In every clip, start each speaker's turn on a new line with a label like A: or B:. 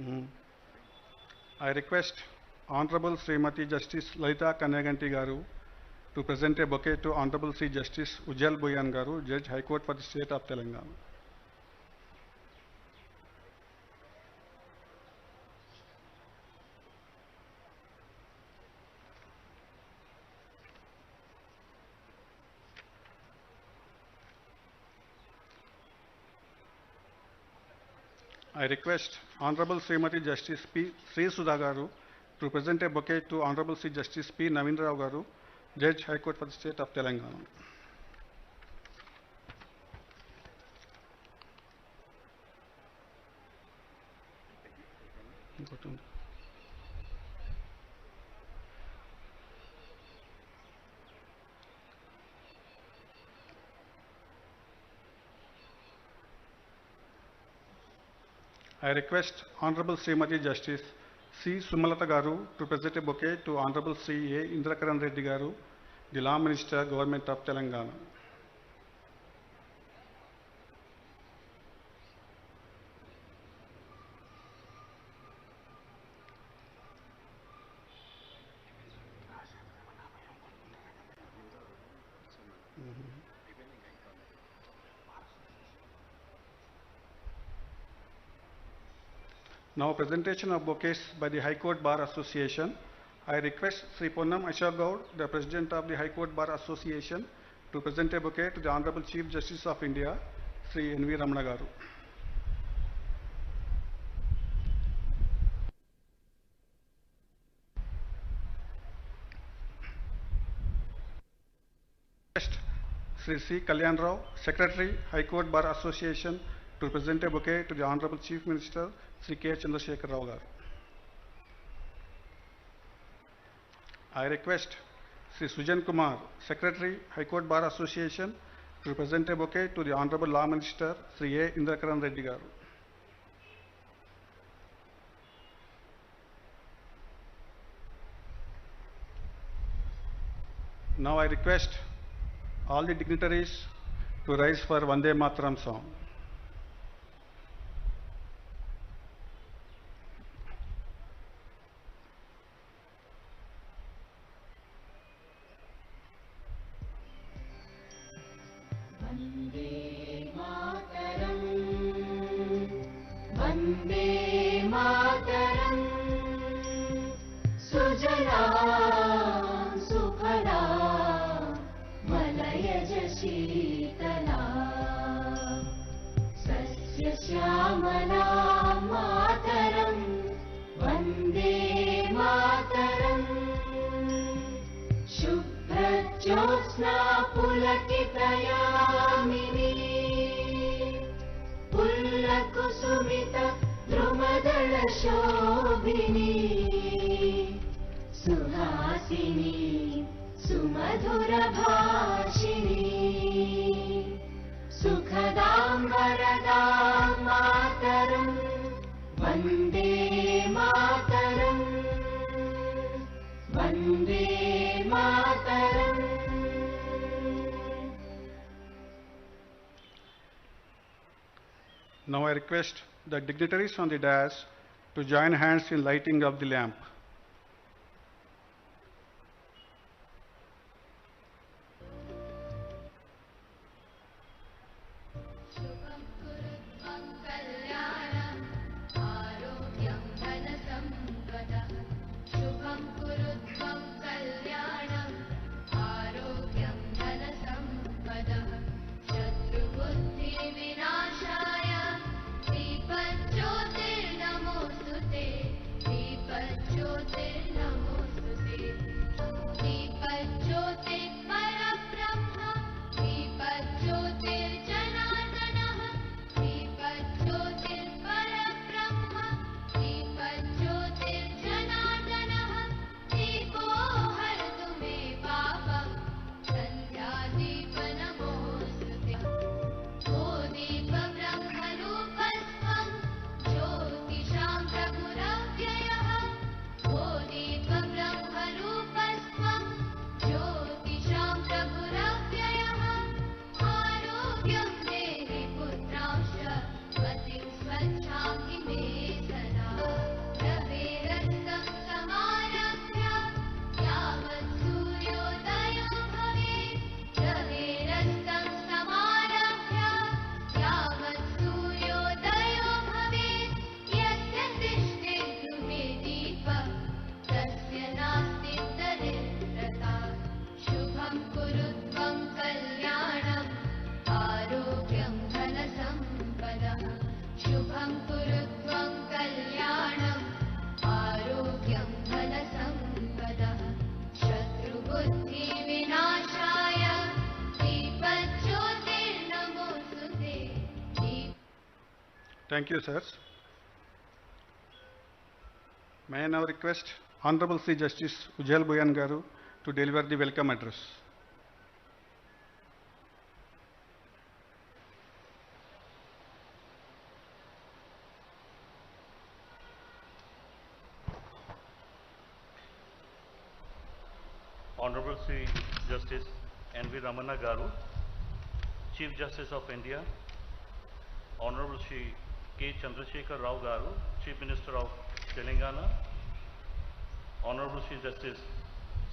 A: Mm. I request Honorable Srimati Justice Lalita Kanyaganti Garu to present a bouquet to Honorable Sri Justice Ujjal Boyan Garu, Judge High Court for the State of Telangana. I request Honorable Srimati Justice P. Sri Sudha Garu to present a bouquet to Honorable Sri Justice P. Navindra Rao Garu, Judge High Court for the State of Telangana. I request Honorable Srimati Justice C. Sumalata Garu to present a bouquet to Honorable Sri A. Indrakaran Reddy Garu, the Law Minister, Government of Telangana. Now presentation of bouquets by the High Court Bar Association. I request Sri Ponnam Ashok Gaud, the President of the High Court Bar Association, to present a bouquet to the Honorable Chief Justice of India, Sri N.V. Ramana Garu. Next, Sri C. Kalyan Rao, Secretary, High Court Bar Association, to present a bouquet to the Honorable Chief Minister, Sri K. Chandrasekhar Rao Garu. I request Sri Sujan Kumar, Secretary, High Court Bar Association, to present a bouquet to the Honorable Law Minister, Sri A. Indrakaran Reddy Garu. Now I request all the dignitaries to rise for Vande Mataram song.
B: Vande Mataram, Vande Mataram, Sujala Sufala, Malayaja Shitala, Sasya Shyamala Mataram, Vande Mataram, Jyotsna Pulakitayamini, Pullakusumita Drumadala Shobhini, Suhasini, Sumadhura Bhashini, Sukhadam Varadam Mataram, Vande Mataram, Vande Mataram.
A: Now I request the dignitaries on the dais to join hands in lighting of the lamp.
B: Dipajyotir namostute, Dipajyotir
A: Thank you, sirs. May I now request Honorable Sri Justice Ujjal Bhuyan Garu to deliver the welcome address.
C: Honorable Sri Justice N.V. Ramana Garu, Chief Justice of India, Honorable Sri K. Chandrasekhar Rao Garu, Chief Minister of Telangana, Honorable Sri Justice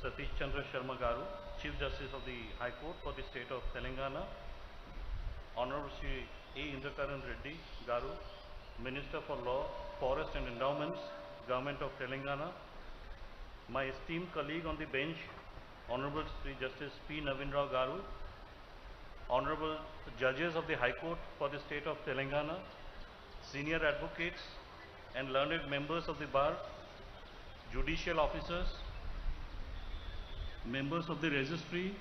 C: Satish Chandra Sharma Garu, Chief Justice of the High Court for the State of Telangana, Honorable Sri A. Indrakaran Reddy Garu, Minister for Law, Forest and Endowments, Government of Telangana, my esteemed colleague on the bench, Honorable Sri Justice P. Navin Rao Garu, Honorable Judges of the High Court for the State of Telangana, Senior Advocates and learned members of the Bar, Judicial Officers, members of the Registry,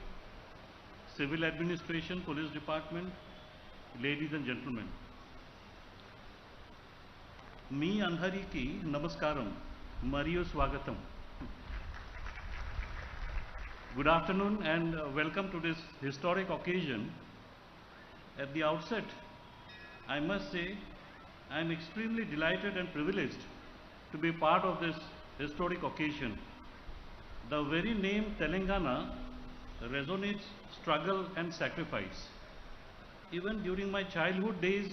C: Civil Administration, Police Department, ladies and gentlemen. Me Andhariki Namaskaram, Mariyu Swagatam. Good afternoon and welcome to this historic occasion. At the outset, I must say I am extremely delighted and privileged to be part of this historic occasion. The very name Telangana resonates struggle and sacrifice. Even during my childhood days,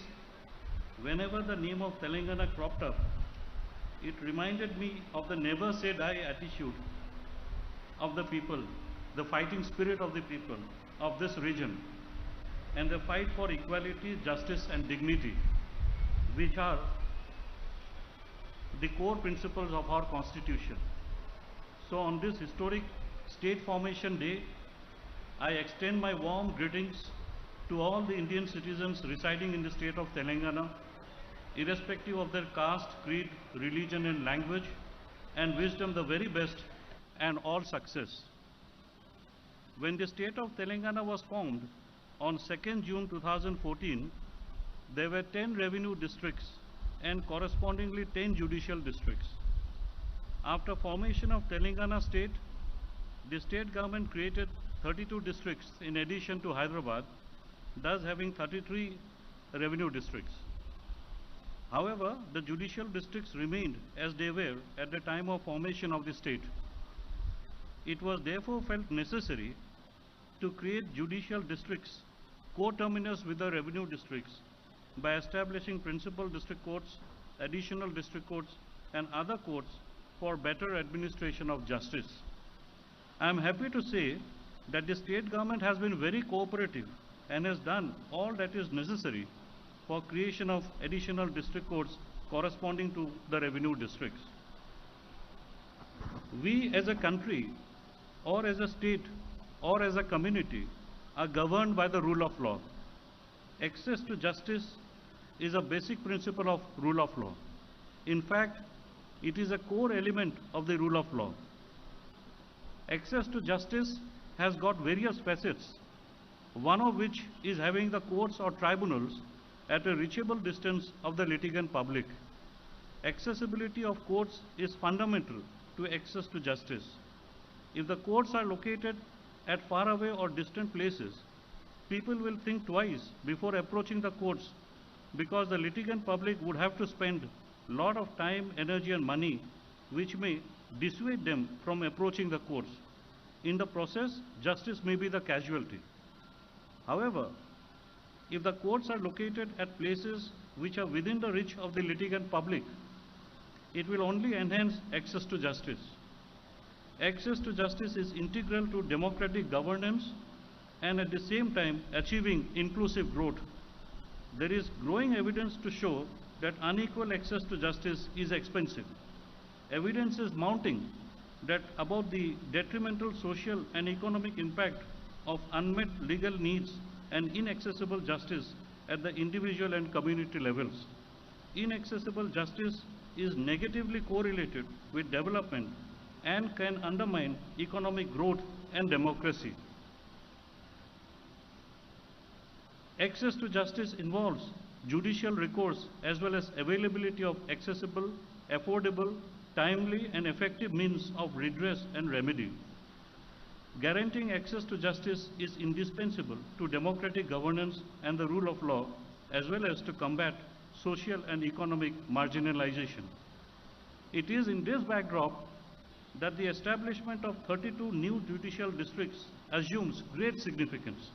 C: whenever the name of Telangana cropped up, it reminded me of the never say die attitude of the people, the fighting spirit of the people of this region, and the fight for equality, justice and dignity, which are the core principles of our constitution. So on this historic state formation day, I extend my warm greetings to all the Indian citizens residing in the state of Telangana, irrespective of their caste, creed, religion and language, and wish them the very best and all success. When the state of Telangana was formed on 2nd June 2014, there were 10 revenue districts and correspondingly 10 judicial districts. After formation of Telangana state, the state government created 32 districts in addition to Hyderabad, thus having 33 revenue districts. However, the judicial districts remained as they were at the time of formation of the state. It was therefore felt necessary to create judicial districts co-terminus with the revenue districts by establishing principal district courts, additional district courts and other courts for better administration of justice. I am happy to say that the state government has been very cooperative and has done all that is necessary for creation of additional district courts corresponding to the revenue districts. We as a country or as a state or as a community are governed by the rule of law. Access to justice is a basic principle of rule of law. In fact, it is a core element of the rule of law. Access to justice has got various facets, one of which is having the courts or tribunals at a reachable distance of the litigant public. Accessibility of courts is fundamental to access to justice. If the courts are located at far away or distant places, people will think twice before approaching the courts because the litigant public would have to spend a lot of time, energy and money which may dissuade them from approaching the courts. In the process, justice may be the casualty. However, if the courts are located at places which are within the reach of the litigant public, it will only enhance access to justice. Access to justice is integral to democratic governance and at the same time achieving inclusive growth. There is growing evidence to show that unequal access to justice is expensive. Evidence is mounting that about the detrimental social and economic impact of unmet legal needs and inaccessible justice at the individual and community levels. Inaccessible justice is negatively correlated with development and can undermine economic growth and democracy. Access to justice involves judicial recourse as well as availability of accessible, affordable, timely and effective means of redress and remedy. Guaranteeing access to justice is indispensable to democratic governance and the rule of law, as well as to combat social and economic marginalization. It is in this backdrop that the establishment of 32 new judicial districts assumes great significance.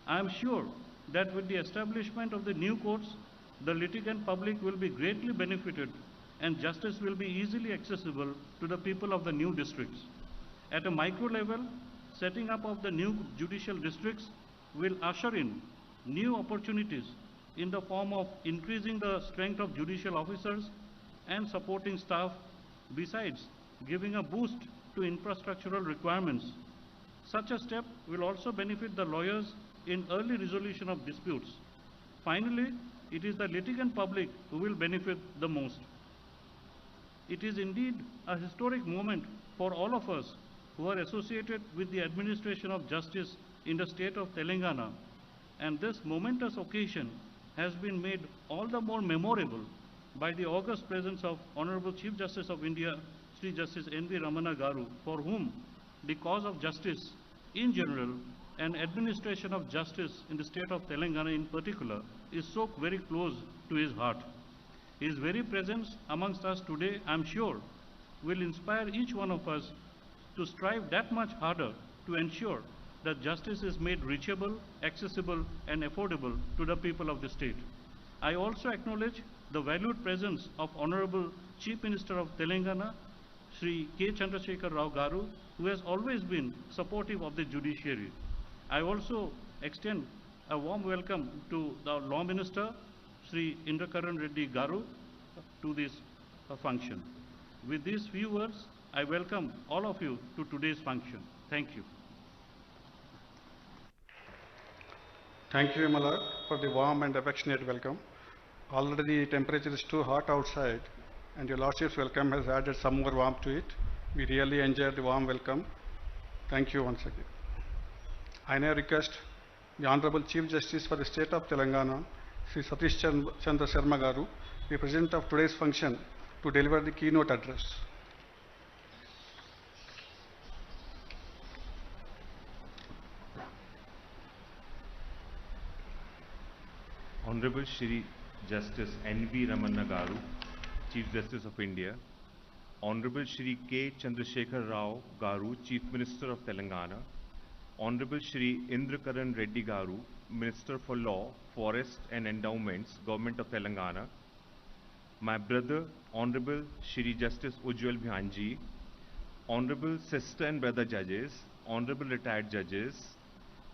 C: I am sure that with the establishment of the new courts, the litigant public will be greatly benefited and justice will be easily accessible to the people of the new districts. At a micro level, setting up of the new judicial districts will usher in new opportunities in the form of increasing the strength of judicial officers and supporting staff, besides giving a boost to infrastructural requirements. Such a step will also benefit the lawyers in early resolution of disputes. Finally, it is the litigant public who will benefit the most. It is indeed a historic moment for all of us who are associated with the administration of justice in the state of Telangana, and this momentous occasion has been made all the more memorable by the august presence of Honorable Chief Justice of India, Sri Justice N.V. Ramana Garu, for whom the cause of justice in general and administration of justice in the state of Telangana in particular is so very close to his heart. His very presence amongst us today, I am sure, will inspire each one of us to strive that much harder to ensure that justice is made reachable, accessible and affordable to the people of the state. I also acknowledge the valued presence of Honorable Chief Minister of Telangana, Sri K. Chandrasekhar Rao Garu, who has always been supportive of the judiciary. I also extend a warm welcome to the Law Minister, Sri Indrakaran Reddy Garu, to this function. With these few words, I welcome all of you to today's function. Thank you.
A: Thank you, Malad, for the warm and affectionate welcome. Already the temperature is too hot outside, and your Lordship's welcome has added some more warmth to it. We really enjoyed the warm welcome. Thank you once again. I now request the Honorable Chief Justice for the State of Telangana, Sri Satish Chandra Sharma Garu, the President of today's function, to deliver the keynote address.
D: Honorable Shri Justice N.V. Ramana Garu, Chief Justice of India, Honorable Shri K. Chandrasekhar Rao Garu, Chief Minister of Telangana, Honorable Shri Indrakaran Reddy Garu, Minister for Law, Forest and Endowments, Government of Telangana, my brother, Honorable Shri Justice Ujjwal Bhanji, Honorable Sister and Brother Judges, Honorable Retired Judges,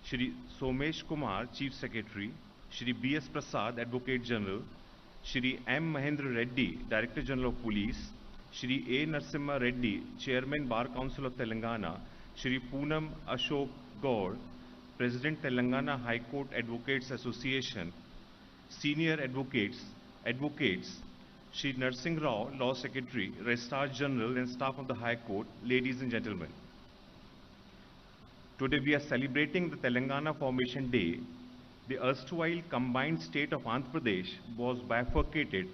D: Shri Somesh Kumar, Chief Secretary, Shri B.S. Prasad, Advocate General, Shri M. Mahendra Reddy, Director General of Police, Shri A. Narasimha Reddy, Chairman Bar Council of Telangana, Shri Poonam Ashok Gaur, President Telangana High Court Advocates Association, Senior Advocates, Shri Narsingh Rao, Law Secretary, Registrar General and staff of the High Court, ladies and gentlemen. Today we are celebrating the Telangana Formation Day. The erstwhile combined state of Andhra Pradesh was bifurcated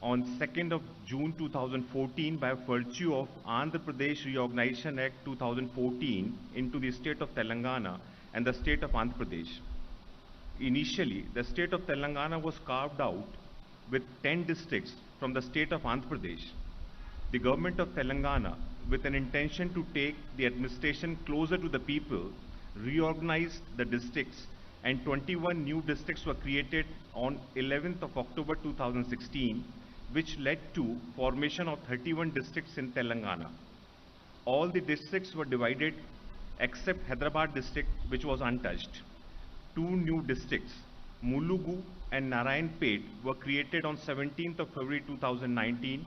D: on 2nd of June 2014 by virtue of Andhra Pradesh Reorganization Act 2014 into the state of Telangana and the state of Andhra Pradesh. Initially, the state of Telangana was carved out with 10 districts from the state of Andhra Pradesh. The government of Telangana, with an intention to take the administration closer to the people, reorganized the districts, and 21 new districts were created on 11th of October 2016, which led to formation of 31 districts in Telangana. All the districts were divided except Hyderabad district, which was untouched. Two new districts, Mulugu and Narayanpet, were created on 17th of February 2019,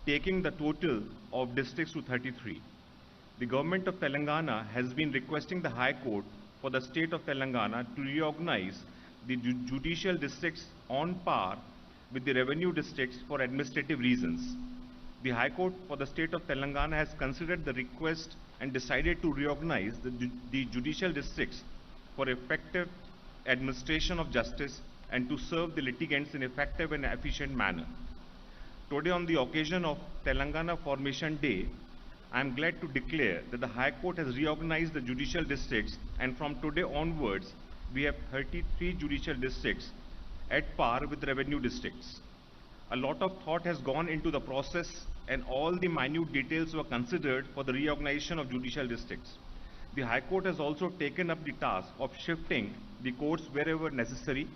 D: taking the total of districts to 33. The government of Telangana has been requesting the High Court for the state of Telangana to reorganize the judicial districts on par with the revenue districts for administrative reasons. The High Court for the state of Telangana has considered the request and decided to reorganize the judicial districts for effective administration of justice and to serve the litigants in effective and efficient manner. Today, on the occasion of Telangana Formation Day, I am glad to declare that the High Court has reorganized the judicial districts, and from today onwards, we have 33 judicial districts at par with revenue districts. A lot of thought has gone into the process, and all the minute details were considered for the reorganization of judicial districts. The High Court has also taken up the task of shifting the courts wherever necessary.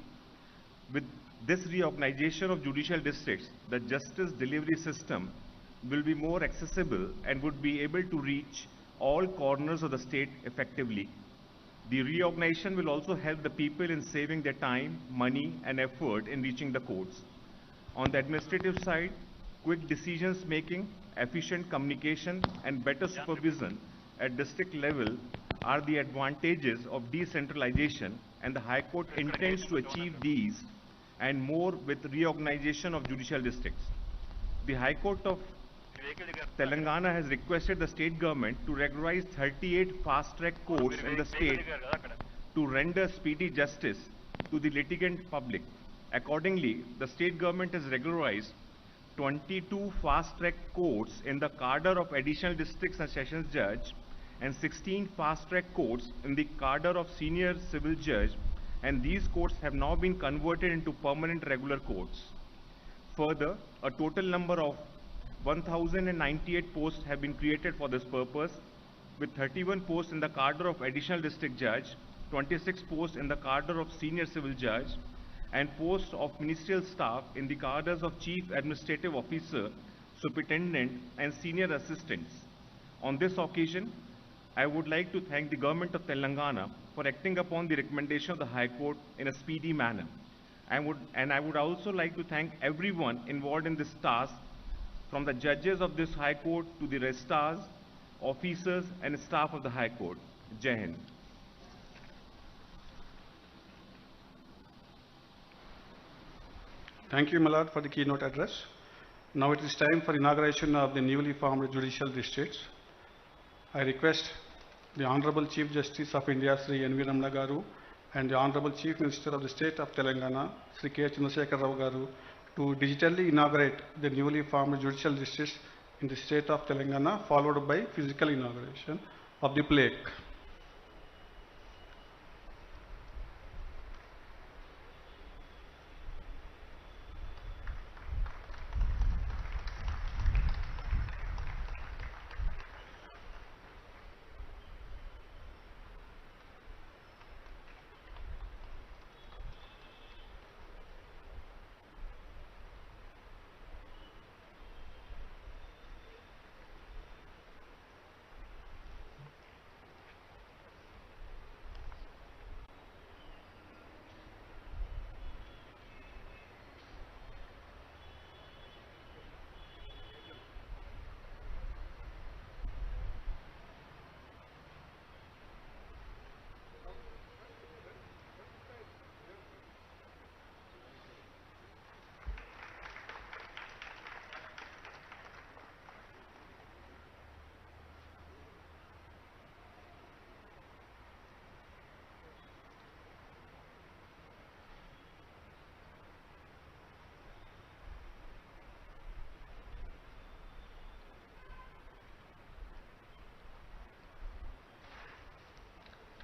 D: With this reorganization of judicial districts, the justice delivery system will be more accessible and would be able to reach all corners of the state effectively. The reorganization will also help the people in saving their time, money, and effort in reaching the courts. On the administrative side, quick decisions making, efficient communication, and better supervision at district level are the advantages of decentralization, and the High Court intends to achieve these and more with reorganization of judicial districts. The High Court of Telangana has requested the state government to regularize 38 fast-track courts in the state to render speedy justice to the litigant public. Accordingly, the state government has regularized 22 fast-track courts in the cadre of additional districts and sessions judge and 16 fast-track courts in the cadre of senior civil judge, and these courts have now been converted into permanent regular courts. Further, a total number of 1,098 posts have been created for this purpose, with 31 posts in the cadre of additional district judge, 26 posts in the cadre of senior civil judge, and posts of ministerial staff in the cadres of chief administrative officer, superintendent, and senior assistants. On this occasion, I would like to thank the government of Telangana for acting upon the recommendation of the High Court in a speedy manner. I would also like to thank everyone involved in this task, from the judges of this High Court to the registrars, officers, and staff of the High Court. Jai Hind.
A: Thank you, Malad, for the keynote address. Now it is time for inauguration of the newly formed judicial districts. I request the Honorable Chief Justice of India, Sri N.V. Ramana Garu, and the Honorable Chief Minister of the State of Telangana, Sri K. Chandrasekhar Rao Garu, to digitally inaugurate the newly formed judicial districts in the state of Telangana, followed by physical inauguration of the plaque.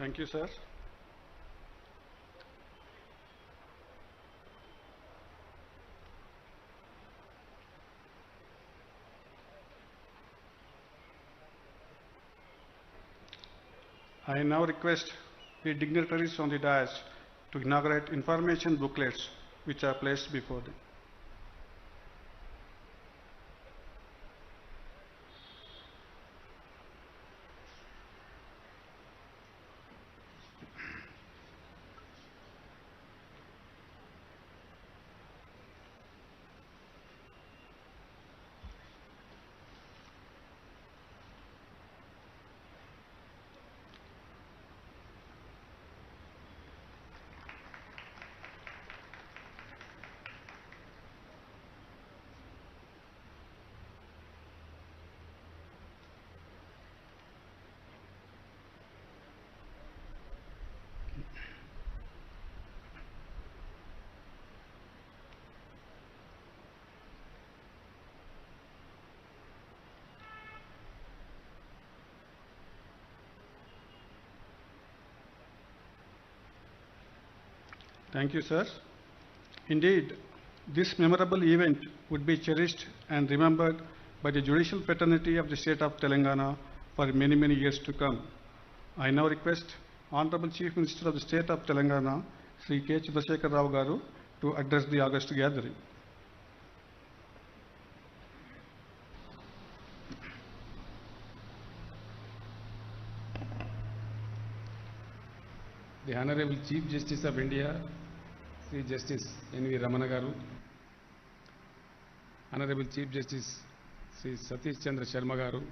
A: Thank you, sir. I now request the dignitaries on the dais to inaugurate information booklets which are placed before them. Thank you, sir. Indeed, this memorable event would be cherished and remembered by the judicial fraternity of the state of Telangana for many, many years to come. I now request Honorable Chief Minister of the state of Telangana, Sri K. Chandrasekhar Rao Garu, to address the August gathering.
E: The Honorable Chief Justice of India, Sri Justice N.V. Ramana Garu, Honorable Chief Justice Sri Satish Chandra Sharma Garu,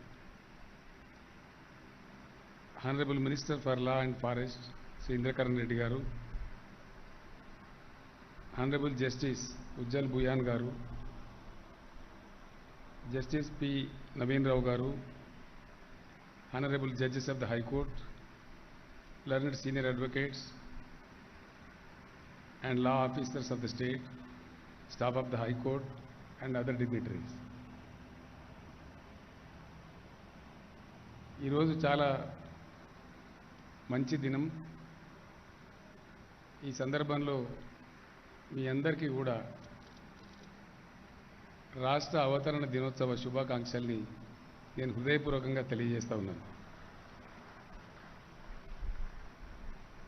E: Honorable Minister for Law and Forest, Sri Indrakaran Reddy Garu, Honorable Justice Ujjal Bhuyan Garu, Justice P. Naveen Rao Garu, Honorable Judges of the High Court, learned senior advocates and law officers of the state, staff of the High Court and other dignitaries. ఈరోజు చాలా మంచి దినం. ఈ సందర్భంలో మీ అందరికీ కూడా రాష్ట్ర అవతరణ దినోత్సవ శుభాకాంక్షల్ని నేను హృదయపూర్వకంగా తెలియజేస్తా ఉన్నాను.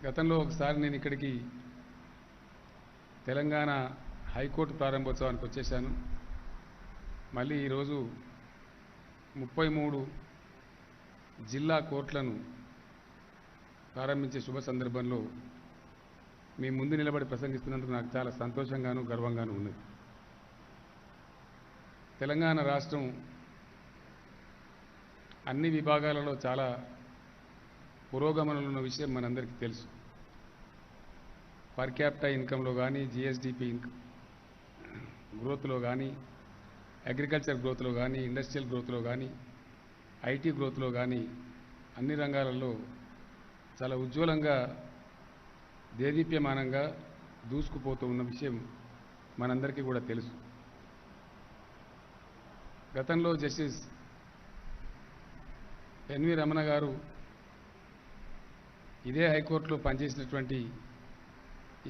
E: గతంలో ఒకసారి నేను ఇక్కడికి తెలంగాణ హైకోర్టు ప్రారంభోత్సవానికి వచ్చేసాను. మళ్ళీ ఈరోజు 33 జిల్లా కోర్టులను ప్రారంభించే శుభ సందర్భంలో మీ ముందు నిలబడి ప్రసంగిస్తున్నందుకు నాకు చాలా సంతోషంగాను గర్వంగాను ఉన్నది. తెలంగాణ రాష్ట్రం అన్ని విభాగాలలో చాలా పురోగమనంలో ఉన్న విషయం మనందరికీ తెలుసు. పర్ క్యాపిటా ఇన్కంలో కానీ, జిఎస్డిపి గ్రోత్లో కానీ, అగ్రికల్చర్ గ్రోత్లో కానీ, ఇండస్ట్రియల్ గ్రోత్లో కానీ, ఐటీ గ్రోత్లో కానీ అన్ని రంగాలలో చాలా ఉజ్వలంగా దేదీప్యమానంగా దూసుకుపోతూ ఉన్న విషయం మనందరికీ కూడా తెలుసు. గతంలో జస్టిస్ ఎన్వి రమణ గారు ఇదే హైకోర్టులో పనిచేసినటువంటి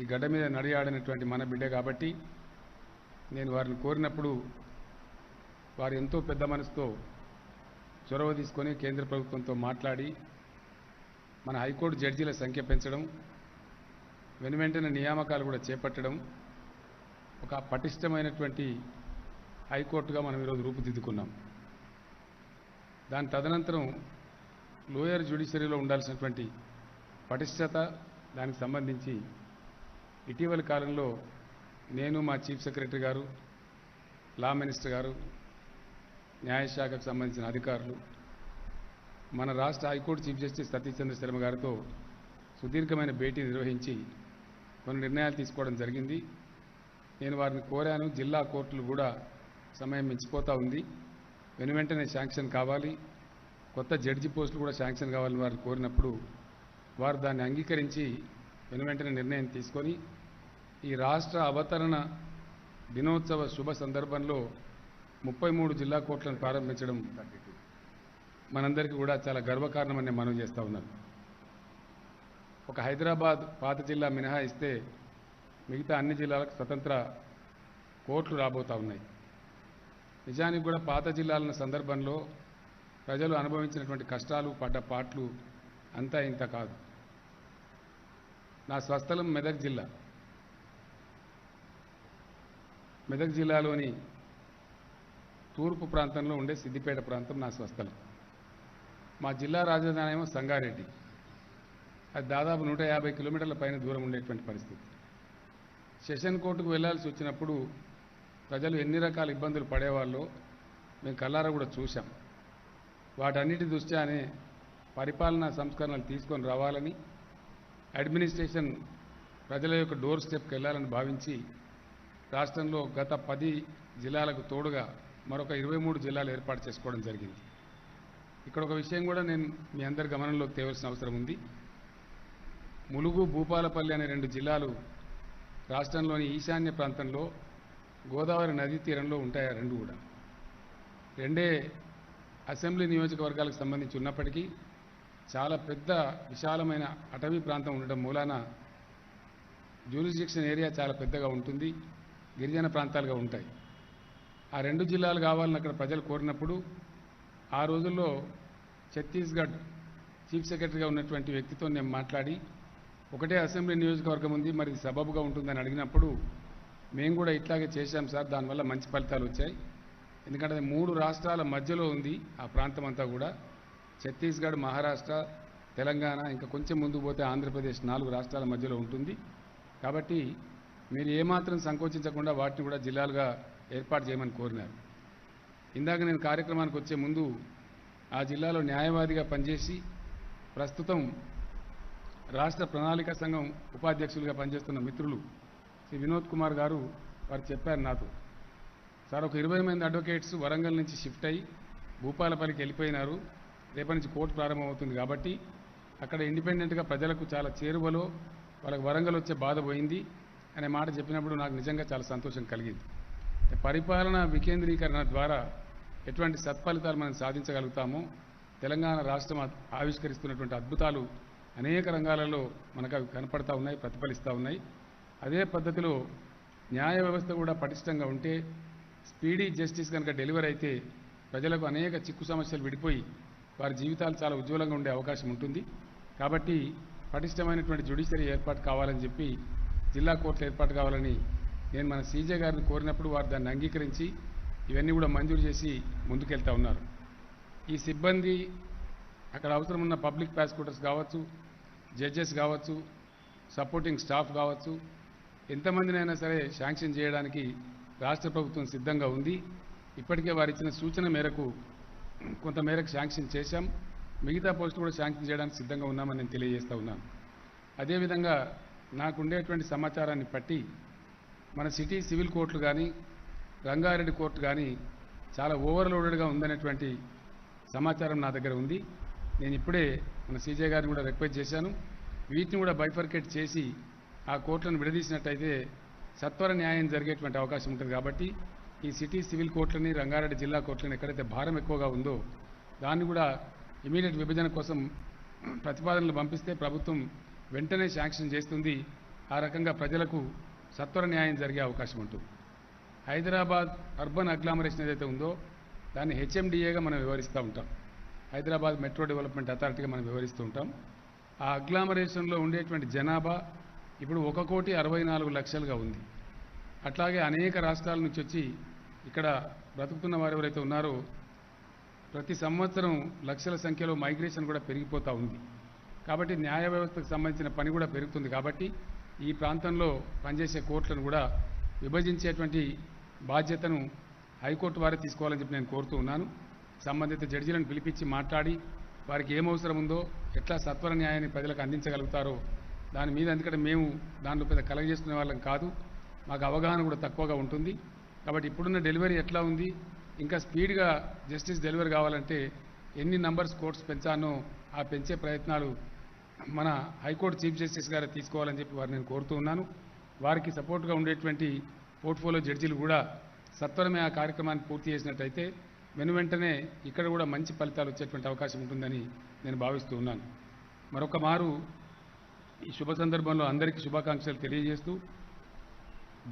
E: ఈ గడ్డ మీద నడియాడినటువంటి మన బిడ్డ కాబట్టి నేను వారిని కోరినప్పుడు వారు ఎంతో పెద్ద మనసుతో చొరవ తీసుకొని కేంద్ర ప్రభుత్వంతో మాట్లాడి మన హైకోర్టు జడ్జీల సంఖ్య పెంచడం, వెనువెంటనే నియామకాలు కూడా చేపట్టడం, ఒక పటిష్టమైనటువంటి హైకోర్టుగా మనం ఈరోజు రూపుదిద్దుకున్నాం. దాని తదనంతరం లోయర్ జ్యుడిషియరీలో ఉండాల్సినటువంటి పటిష్టత, దానికి సంబంధించి ఇటీవలి కాలంలో నేను, మా చీఫ్ సెక్రటరీ గారు, లా మినిస్టర్ గారు, న్యాయశాఖకు సంబంధించిన అధికారులు, మన రాష్ట్ర హైకోర్టు చీఫ్ జస్టిస్ సతీష్ చంద్ర శర్మ గారితో సుదీర్ఘమైన భేటీ నిర్వహించి కొన్ని నిర్ణయాలు తీసుకోవడం జరిగింది. నేను వారిని కోరాను, జిల్లా కోర్టులు కూడా సమయం మించిపోతూ ఉంది, వెనువెంటనే శాంక్షన్ కావాలి, కొత్త జడ్జి పోస్టులు కూడా శాంక్షన్ కావాలని వారిని కోరినప్పుడు వారు దాన్ని అంగీకరించి వెనువెంటనే నిర్ణయం తీసుకొని ఈ రాష్ట్ర అవతరణ దినోత్సవ శుభ సందర్భంలో 33 జిల్లా కోర్టులను ప్రారంభించడం మనందరికీ కూడా చాలా గర్వకారణమని నేను మనవి చేస్తూ ఉన్నాను. ఒక హైదరాబాద్ పాత జిల్లా మినహాయిస్తే మిగతా అన్ని జిల్లాలకు స్వతంత్ర కోర్టులు రాబోతూ ఉన్నాయి. నిజానికి కూడా పాత జిల్లాల సందర్భంలో ప్రజలు అనుభవించినటువంటి కష్టాలు, పడ్డ పాట్లు అంతా ఇంత కాదు. నా స్వస్థలం మెదక్ జిల్లా. మెదక్ జిల్లాలోని తూర్పు ప్రాంతంలో ఉండే సిద్దిపేట ప్రాంతం నా స్వస్థలం. మా జిల్లా రాజధాని ఏమో సంగారెడ్డి. అది దాదాపు 150 కిలోమీటర్ల పైన దూరం ఉండేటువంటి పరిస్థితి. సెషన్ కోర్టుకు వెళ్లాల్సి వచ్చినప్పుడు ప్రజలు ఎన్ని రకాల ఇబ్బందులు పడేవాళ్ళో మేము కళ్ళారా కూడా చూశాం. వాటన్నిటి దృష్ట్యానే పరిపాలనా సంస్కరణలు తీసుకొని రావాలని, అడ్మినిస్ట్రేషన్ ప్రజల యొక్క డోర్ స్టెప్కి వెళ్ళాలని భావించి రాష్ట్రంలో గత 10 జిల్లాలకు తోడుగా మరొక 23 జిల్లాలు ఏర్పాటు చేసుకోవడం జరిగింది. ఇక్కడ ఒక విషయం కూడా నేను మీ అందరి గమనంలోకి తేవాల్సిన అవసరం ఉంది. ములుగు, భూపాలపల్లి అనే 2 జిల్లాలు రాష్ట్రంలోని ఈశాన్య ప్రాంతంలో గోదావరి నదీ తీరంలో ఉంటాయి. ఆ 2 కూడా రెండే అసెంబ్లీ నియోజకవర్గాలకు సంబంధించి ఉన్నప్పటికీ చాలా పెద్ద విశాలమైన అటవీ ప్రాంతం ఉండడం మూలాన జ్యూరిస్డిక్షన్ ఏరియా చాలా పెద్దగా ఉంటుంది, గిరిజన ప్రాంతాలుగా ఉంటాయి. ఆ 2 జిల్లాలు కావాలని అక్కడ ప్రజలు కోరినప్పుడు ఆ రోజుల్లో ఛత్తీస్గఢ్ చీఫ్ సెక్రటరీగా ఉన్నటువంటి వ్యక్తితో నేను మాట్లాడి ఒకటే అసెంబ్లీ నియోజకవర్గం ఉంది, మరి సబబుగా ఉంటుందని అడిగినప్పుడు మేము కూడా ఇట్లాగే చేశాం సార్, దానివల్ల మంచి ఫలితాలు వచ్చాయి. ఎందుకంటే అది 3 రాష్ట్రాల మధ్యలో ఉంది ఆ ప్రాంతం అంతా కూడా. ఛత్తీస్గఢ్, మహారాష్ట్ర, తెలంగాణ, ఇంకా కొంచెం ముందుకు పోతే ఆంధ్రప్రదేశ్ 4 రాష్ట్రాల మధ్యలో ఉంటుంది. కాబట్టి మీరు ఏమాత్రం సంకోచించకుండా వాటిని కూడా జిల్లాలుగా ఏర్పాటు చేయమని కోరినారు. ఇందాక నేను కార్యక్రమానికి వచ్చే ముందు ఆ జిల్లాలో న్యాయవాదిగా పనిచేసి ప్రస్తుతం రాష్ట్ర ప్రణాళిక సంఘం ఉపాధ్యక్షులుగా పనిచేస్తున్న మిత్రులు శ్రీ వినోద్ కుమార్ గారు వారు చెప్పారు నాతో, సార్ ఒక 20 మంది అడ్వకేట్స్ వరంగల్ నుంచి షిఫ్ట్ అయ్యి భూపాలపల్లికి వెళ్ళిపోయినారు, రేపటి నుంచి కోర్టు ప్రారంభమవుతుంది కాబట్టి అక్కడ ఇండిపెండెంట్గా ప్రజలకు చాలా చేరువలో వాళ్ళకి వరంగల్ వచ్చే బాధ పోయింది అనే మాట చెప్పినప్పుడు నాకు నిజంగా చాలా సంతోషం కలిగింది. పరిపాలనా వికేంద్రీకరణ ద్వారా ఎటువంటి సత్ఫలితాలు మనం సాధించగలుగుతామో, తెలంగాణ రాష్ట్రం ఆవిష్కరిస్తున్నటువంటి అద్భుతాలు అనేక రంగాలలో మనకు అవి కనపడతా ఉన్నాయి, ప్రతిఫలిస్తూ ఉన్నాయి. అదే పద్ధతిలో న్యాయ వ్యవస్థ కూడా పటిష్టంగా ఉంటే, స్పీడీ జస్టిస్ కనుక డెలివర్ అయితే ప్రజలకు అనేక చిక్కు సమస్యలు విడిపోయి వారి జీవితాలు చాలా ఉజ్వలంగా ఉండే అవకాశం ఉంటుంది. కాబట్టి పటిష్టమైనటువంటి జ్యుడిషియరీ ఏర్పాటు కావాలని చెప్పి, జిల్లా కోర్టులు ఏర్పాటు కావాలని నేను మన సీజే గారిని కోరినప్పుడు వారు దాన్ని అంగీకరించి ఇవన్నీ కూడా మంజూరు చేసి ముందుకెళ్తా ఉన్నారు. ఈ సిబ్బంది, అక్కడ అవసరం ఉన్న పబ్లిక్ ప్రాసిక్యూటర్స్ కావచ్చు, జడ్జెస్ కావచ్చు, సపోర్టింగ్ స్టాఫ్ కావచ్చు, ఎంతమందినైనా సరే శాంక్షన్ చేయడానికి రాష్ట్ర ప్రభుత్వం సిద్ధంగా ఉంది. ఇప్పటికే వారు ఇచ్చిన సూచన మేరకు కొంతమేరకు శాంక్షన్ చేశాం, మిగతా పోస్టులు కూడా శాంక్షన్ చేయడానికి సిద్ధంగా ఉన్నామని నేను తెలియజేస్తూ ఉన్నాను. అదేవిధంగా నాకు ఉండేటువంటి సమాచారాన్ని బట్టి మన సిటీ సివిల్ కోర్టులు కానీ, రంగారెడ్డి కోర్టు కానీ చాలా ఓవర్లోడెడ్గా ఉందనేటువంటి సమాచారం నా దగ్గర ఉంది. నేను ఇప్పుడే మన సీజే గారిని కూడా రిక్వెస్ట్ చేశాను, వీటిని కూడా బైఫర్కేట్ చేసి ఆ కోర్టులను విడదీసినట్టయితే సత్వర న్యాయం జరిగేటువంటి అవకాశం ఉంటుంది. కాబట్టి ఈ సిటీ సివిల్ కోర్టులని, రంగారెడ్డి జిల్లా కోర్టులను ఎక్కడైతే భారం ఎక్కువగా ఉందో దాన్ని కూడా ఇమీడియట్ విభజన కోసం ప్రతిపాదనలు పంపిస్తే ప్రభుత్వం వెంటనే శాంక్షన్ చేస్తుంది. ఆ రకంగా ప్రజలకు సత్వర న్యాయం జరిగే అవకాశం ఉంటుంది. హైదరాబాద్ అర్బన్ అగ్లామరేషన్ ఏదైతే ఉందో దాన్ని హెచ్ఎండిఏగా మనం వివరిస్తూ ఉంటాం, హైదరాబాద్ మెట్రో డెవలప్మెంట్ అథారిటీగా మనం వివరిస్తూ ఉంటాం. ఆ అగ్లామరేషన్లో ఉండేటువంటి జనాభా ఇప్పుడు 1,64,00,000గా ఉంది. అట్లాగే అనేక రాష్ట్రాల నుంచి వచ్చి ఇక్కడ బ్రతుకుతున్న వారు ఎవరైతే ఉన్నారో ప్రతి సంవత్సరం లక్షల సంఖ్యలో మైగ్రేషన్ కూడా పెరిగిపోతూ ఉంది. కాబట్టి న్యాయ వ్యవస్థకు సంబంధించిన పని కూడా పెరుగుతుంది. కాబట్టి ఈ ప్రాంతంలో పనిచేసే కోర్టులను కూడా విభజించేటువంటి బాధ్యతను హైకోర్టు వారే తీసుకోవాలని చెప్పి నేను కోరుతూ ఉన్నాను. సంబంధిత జడ్జీలను పిలిపించి మాట్లాడి వారికి ఏం అవసరం ఉందో, ఎట్లా సత్వర న్యాయాన్ని ప్రజలకు అందించగలుగుతారో దాని మీద, ఎందుకంటే మేము దాంట్లో పెద్ద కలగజేసుకునే వాళ్ళం కాదు, మాకు అవగాహన కూడా తక్కువగా ఉంటుంది. కాబట్టి ఇప్పుడున్న డెలివరీ ఎట్లా ఉంది, ఇంకా స్పీడ్గా జస్టిస్ డెలివరీ కావాలంటే ఎన్ని నంబర్స్ కోర్ట్స్ పెంచానో ఆ పెంచే ప్రయత్నాలు మన హైకోర్టు చీఫ్ జస్టిస్ గారు తీసుకోవాలని చెప్పి వారిని నేను కోరుతూ ఉన్నాను. వారికి సపోర్ట్గా ఉండేటువంటి పోర్ట్ఫోలియో జడ్జీలు కూడా సత్వరమే ఆ కార్యక్రమాన్ని పూర్తి చేసినట్టయితే వెనువెంటనే ఇక్కడ కూడా మంచి ఫలితాలు వచ్చేటువంటి అవకాశం ఉంటుందని నేను భావిస్తూ ఉన్నాను. మరొక మారు ఈ శుభ సందర్భంలో అందరికీ శుభాకాంక్షలు తెలియజేస్తూ,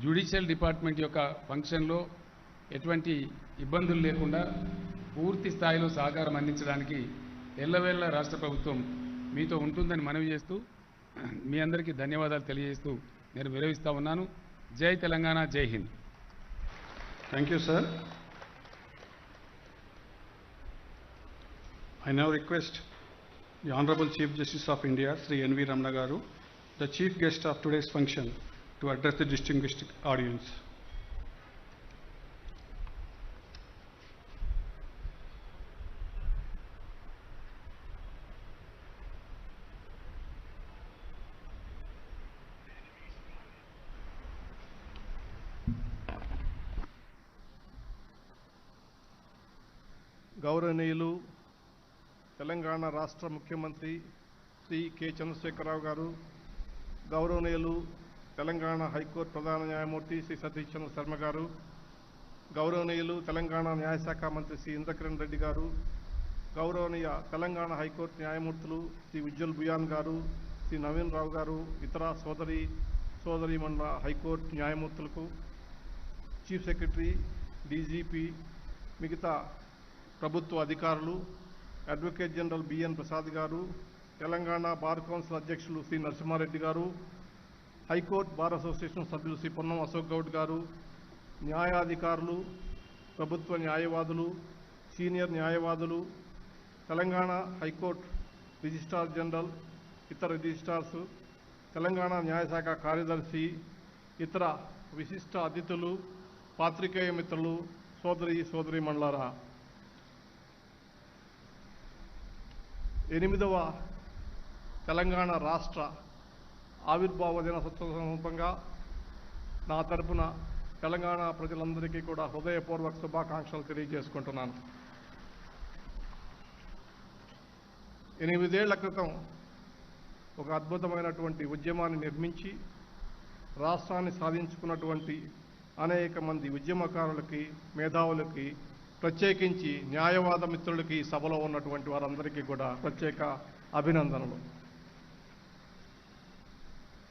E: జ్యుడిషియల్ డిపార్ట్మెంట్ యొక్క ఫంక్షన్లో ఎటువంటి ఇబ్బందులు లేకుండా పూర్తి స్థాయిలో సహకారం అందించడానికి ఎల్లవేళ రాష్ట్ర ప్రభుత్వం మీతో ఉంటుందని మనవి చేస్తూ మీ అందరికీ ధన్యవాదాలు తెలియజేస్తూ నేను విరమిస్తా ఉన్నాను. జై తెలంగాణ, జై Hind.
A: Thank you, sir. I now request the Honorable Chief Justice of India, Sri N.V. Ramana Garu, the chief guest of today's function, to address the distinguished audience.
F: గౌరవనీయులు తెలంగాణ రాష్ట్ర ముఖ్యమంత్రి శ్రీ కె చంద్రశేఖరరావు గారు, గౌరవనీయులు తెలంగాణ హైకోర్టు ప్రధాన న్యాయమూర్తి శ్రీ సతీష్ చంద్ర శర్మ గారు, గౌరవనీయులు తెలంగాణ న్యాయశాఖ మంత్రి శ్రీ ఇంద్రకిరణ్ రెడ్డి గారు, గౌరవనీయ తెలంగాణ హైకోర్టు న్యాయమూర్తులు శ్రీ ఉజ్వల్ భుయాన్ గారు, శ్రీ నవీన్ రావు గారు, ఇతర సోదరీమణుల హైకోర్టు న్యాయమూర్తులకు, చీఫ్ సెక్రటరీ, డీజీపీ, మిగతా ప్రభుత్వ అధికారులు, అడ్వకేట్ జనరల్ బిఎన్ ప్రసాద్ గారు, తెలంగాణ బార్ కౌన్సిల్ అధ్యక్షులు శ్రీ నరసింహారెడ్డి గారు, హైకోర్టు బార్ అసోసియేషన్ సభ్యులు శ్రీ పొన్నం అశోక్ గౌడ్ గారు, న్యాయాధికారులు, ప్రభుత్వ న్యాయవాదులు, సీనియర్ న్యాయవాదులు, తెలంగాణ హైకోర్టు రిజిస్ట్రార్ జనరల్, ఇతర రిజిస్ట్రార్స్, తెలంగాణ న్యాయశాఖ కార్యదర్శి, ఇతర విశిష్ట అతిథులు, పాత్రికేయ మిత్రులు, సోదరీమణులారా, 8వ తెలంగాణ రాష్ట్ర ఆవిర్భావ దినోత్సవం సందర్భంగా నా తరపున తెలంగాణ ప్రజలందరికీ కూడా హృదయపూర్వక శుభాకాంక్షలు తెలియజేసుకుంటున్నాను. 8 ఏళ్ల క్రితం ఒక అద్భుతమైనటువంటి ఉద్యమాన్ని నిర్మించి రాష్ట్రాన్ని సాధించుకున్నటువంటి అనేక మంది ఉద్యమకారులకి, మేధావులకి, ప్రత్యేకించి న్యాయవాద మిత్రులకి సభలో ఉన్నటువంటి వారందరికీ కూడా ప్రత్యేక అభినందనలు.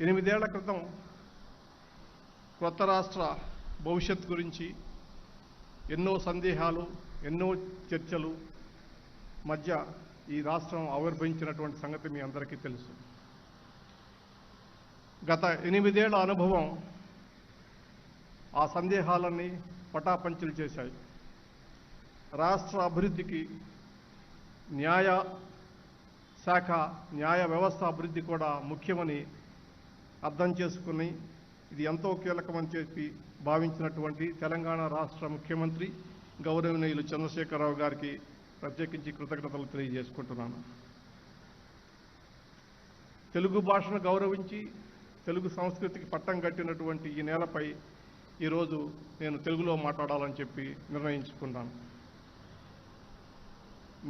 F: 8 ఏళ్ల క్రితం కొత్త రాష్ట్ర భవిష్యత్ గురించి ఎన్నో సందేహాలు, ఎన్నో చర్చలు మధ్య ఈ రాష్ట్రం ఆవిర్భవించినటువంటి సంగతి మీ అందరికీ తెలుసు. గత 8 ఏళ్ల అనుభవం ఆ సందేహాలన్నీ పటాపంచలు చేశాయి. రాష్ట్ర అభివృద్ధికి న్యాయ శాఖ, న్యాయ వ్యవస్థ అభివృద్ధి కూడా ముఖ్యమని అర్థం చేసుకుని ఇది ఎంతో కీలకమని చెప్పి భావించినటువంటి తెలంగాణ రాష్ట్ర ముఖ్యమంత్రి గౌరవనీయులు చంద్రశేఖరరావు గారికి ప్రత్యేకించి కృతజ్ఞతలు తెలియజేసుకుంటున్నాను. తెలుగు భాషను గౌరవించి తెలుగు సంస్కృతికి పట్టం కట్టినటువంటి ఈ నేలపై ఈరోజు నేను తెలుగులో మాట్లాడాలని చెప్పి నిర్ణయించుకున్నాను.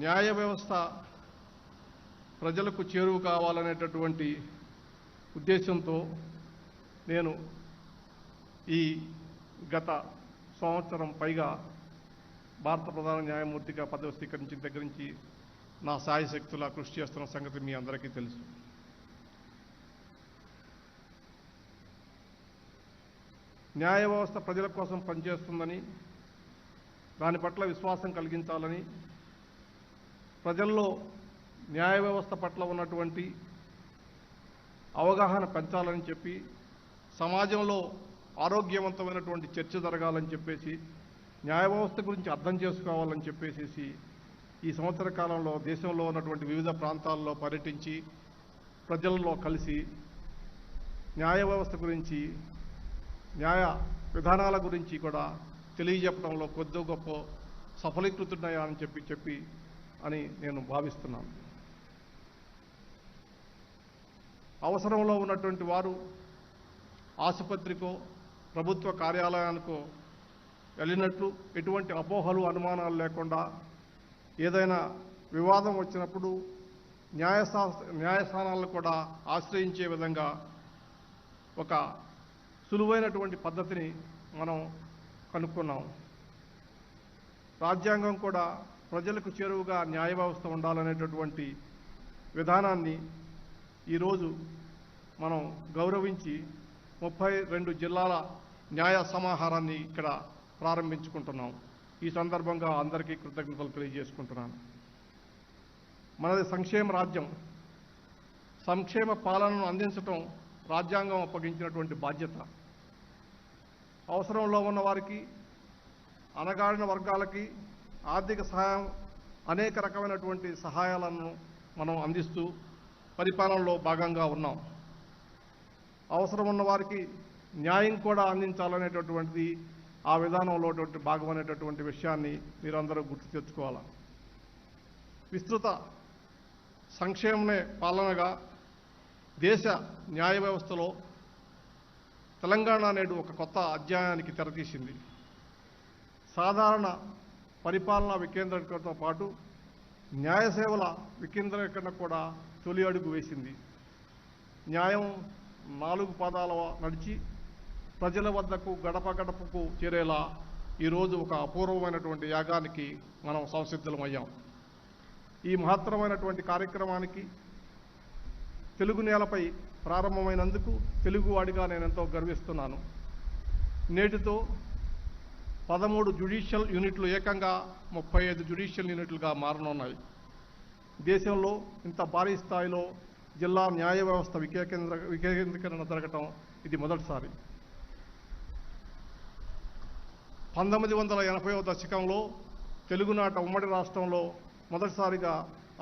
F: న్యాయ వ్యవస్థ ప్రజలకు చేరువ కావాలనేటటువంటి ఉద్దేశంతో నేను ఈ గత సంవత్సరం పైగా భారత ప్రధాన న్యాయమూర్తిగా పదవి స్వీకరించిన దగ్గర నుంచి నా శాయశక్తులా కృషి చేస్తున్న సంగతి మీ అందరికీ తెలుసు. న్యాయ వ్యవస్థ ప్రజల కోసం పనిచేస్తుందని, దాని పట్ల విశ్వాసం కలిగించాలని, ప్రజల్లో న్యాయ వ్యవస్థ పట్ల ఉన్నటువంటి అవగాహన పెంచాలని చెప్పి, సమాజంలో ఆరోగ్యవంతమైనటువంటి చర్చ జరగాలని చెప్పేసి, న్యాయ వ్యవస్థ గురించి అర్థం చేసుకోవాలని చెప్పేసి ఈ సంవత్సర కాలంలో దేశంలో ఉన్నటువంటి వివిధ ప్రాంతాల్లో పర్యటించి ప్రజల్లో కలిసి న్యాయ వ్యవస్థ గురించి, న్యాయ విధానాల గురించి కూడా తెలియజెప్పడంలో కొద్ది గొప్ప సఫలీకృతున్నాయని చెప్పి అని నేను భావిస్తున్నాను. అవసరంలో ఉన్నటువంటి వారు ఆసుపత్రికో ప్రభుత్వ కార్యాలయానికో వెళ్ళినట్లు ఎటువంటి అపోహలు, అనుమానాలు లేకుండా ఏదైనా వివాదం వచ్చినప్పుడు న్యాయస్థానాలను కూడా ఆశ్రయించే విధంగా ఒక సులువైనటువంటి పద్ధతిని మనం కనుక్కున్నాం. రాజ్యాంగం కూడా ప్రజలకు చేరువుగా న్యాయ వ్యవస్థ ఉండాలనేటటువంటి విధానాన్ని ఈరోజు మనం గౌరవించి 32 జిల్లాల న్యాయ సమాహారాన్ని ఇక్కడ ప్రారంభించుకుంటున్నాం. ఈ సందర్భంగా అందరికీ కృతజ్ఞతలు తెలియజేసుకుంటున్నాను. మనది సంక్షేమ రాజ్యం. సంక్షేమ పాలనను అందించటం రాజ్యాంగం అప్పగించినటువంటి బాధ్యత. అవసరంలో ఉన్న వారికి, అణగారిన వర్గాలకి ఆర్థిక సహాయం, అనేక రకమైనటువంటి సహాయాలను మనం అందిస్తూ పరిపాలనలో భాగంగా ఉన్నాం. అవసరం ఉన్న వారికి న్యాయం కూడా అందించాలనేటటువంటిది ఆ విధానంలో భాగం అనేటటువంటి విషయాన్ని మీరందరూ గుర్తు తెచ్చుకోవాలి. విస్తృత సంక్షేమమే పాలనగా దేశ న్యాయ వ్యవస్థలో తెలంగాణ నేడు ఒక కొత్త అధ్యాయానికి తెరతీసింది. సాధారణ పరిపాలనా వికేంద్రీకరణతో పాటు న్యాయ సేవల వికేంద్రీకరణ కూడా తొలి అడుగు వేసింది. న్యాయం 4 పాదాల నడిచి ప్రజల వద్దకు, గడప గడపకు చేరేలా ఈరోజు ఒక అపూర్వమైనటువంటి యాగానికి మనం సంసిద్ధమయ్యాం. ఈ మహత్తరమైనటువంటి కార్యక్రమానికి తెలుగు నేలపై ప్రారంభమైనందుకు తెలుగువాడిగా నేను ఎంతో గర్విస్తున్నాను. నేటితో 13 జ్యుడిషియల్ యూనిట్లు ఏకంగా 35 జ్యుడిషియల్ యూనిట్లుగా మారనున్నాయి. దేశంలో ఇంత భారీ స్థాయిలో జిల్లా న్యాయ వ్యవస్థ వికేంద్రీకరణ జరగటం ఇది మొదటిసారి. 1980వ దశకంలో తెలుగునాట ఉమ్మడి రాష్ట్రంలో మొదటిసారిగా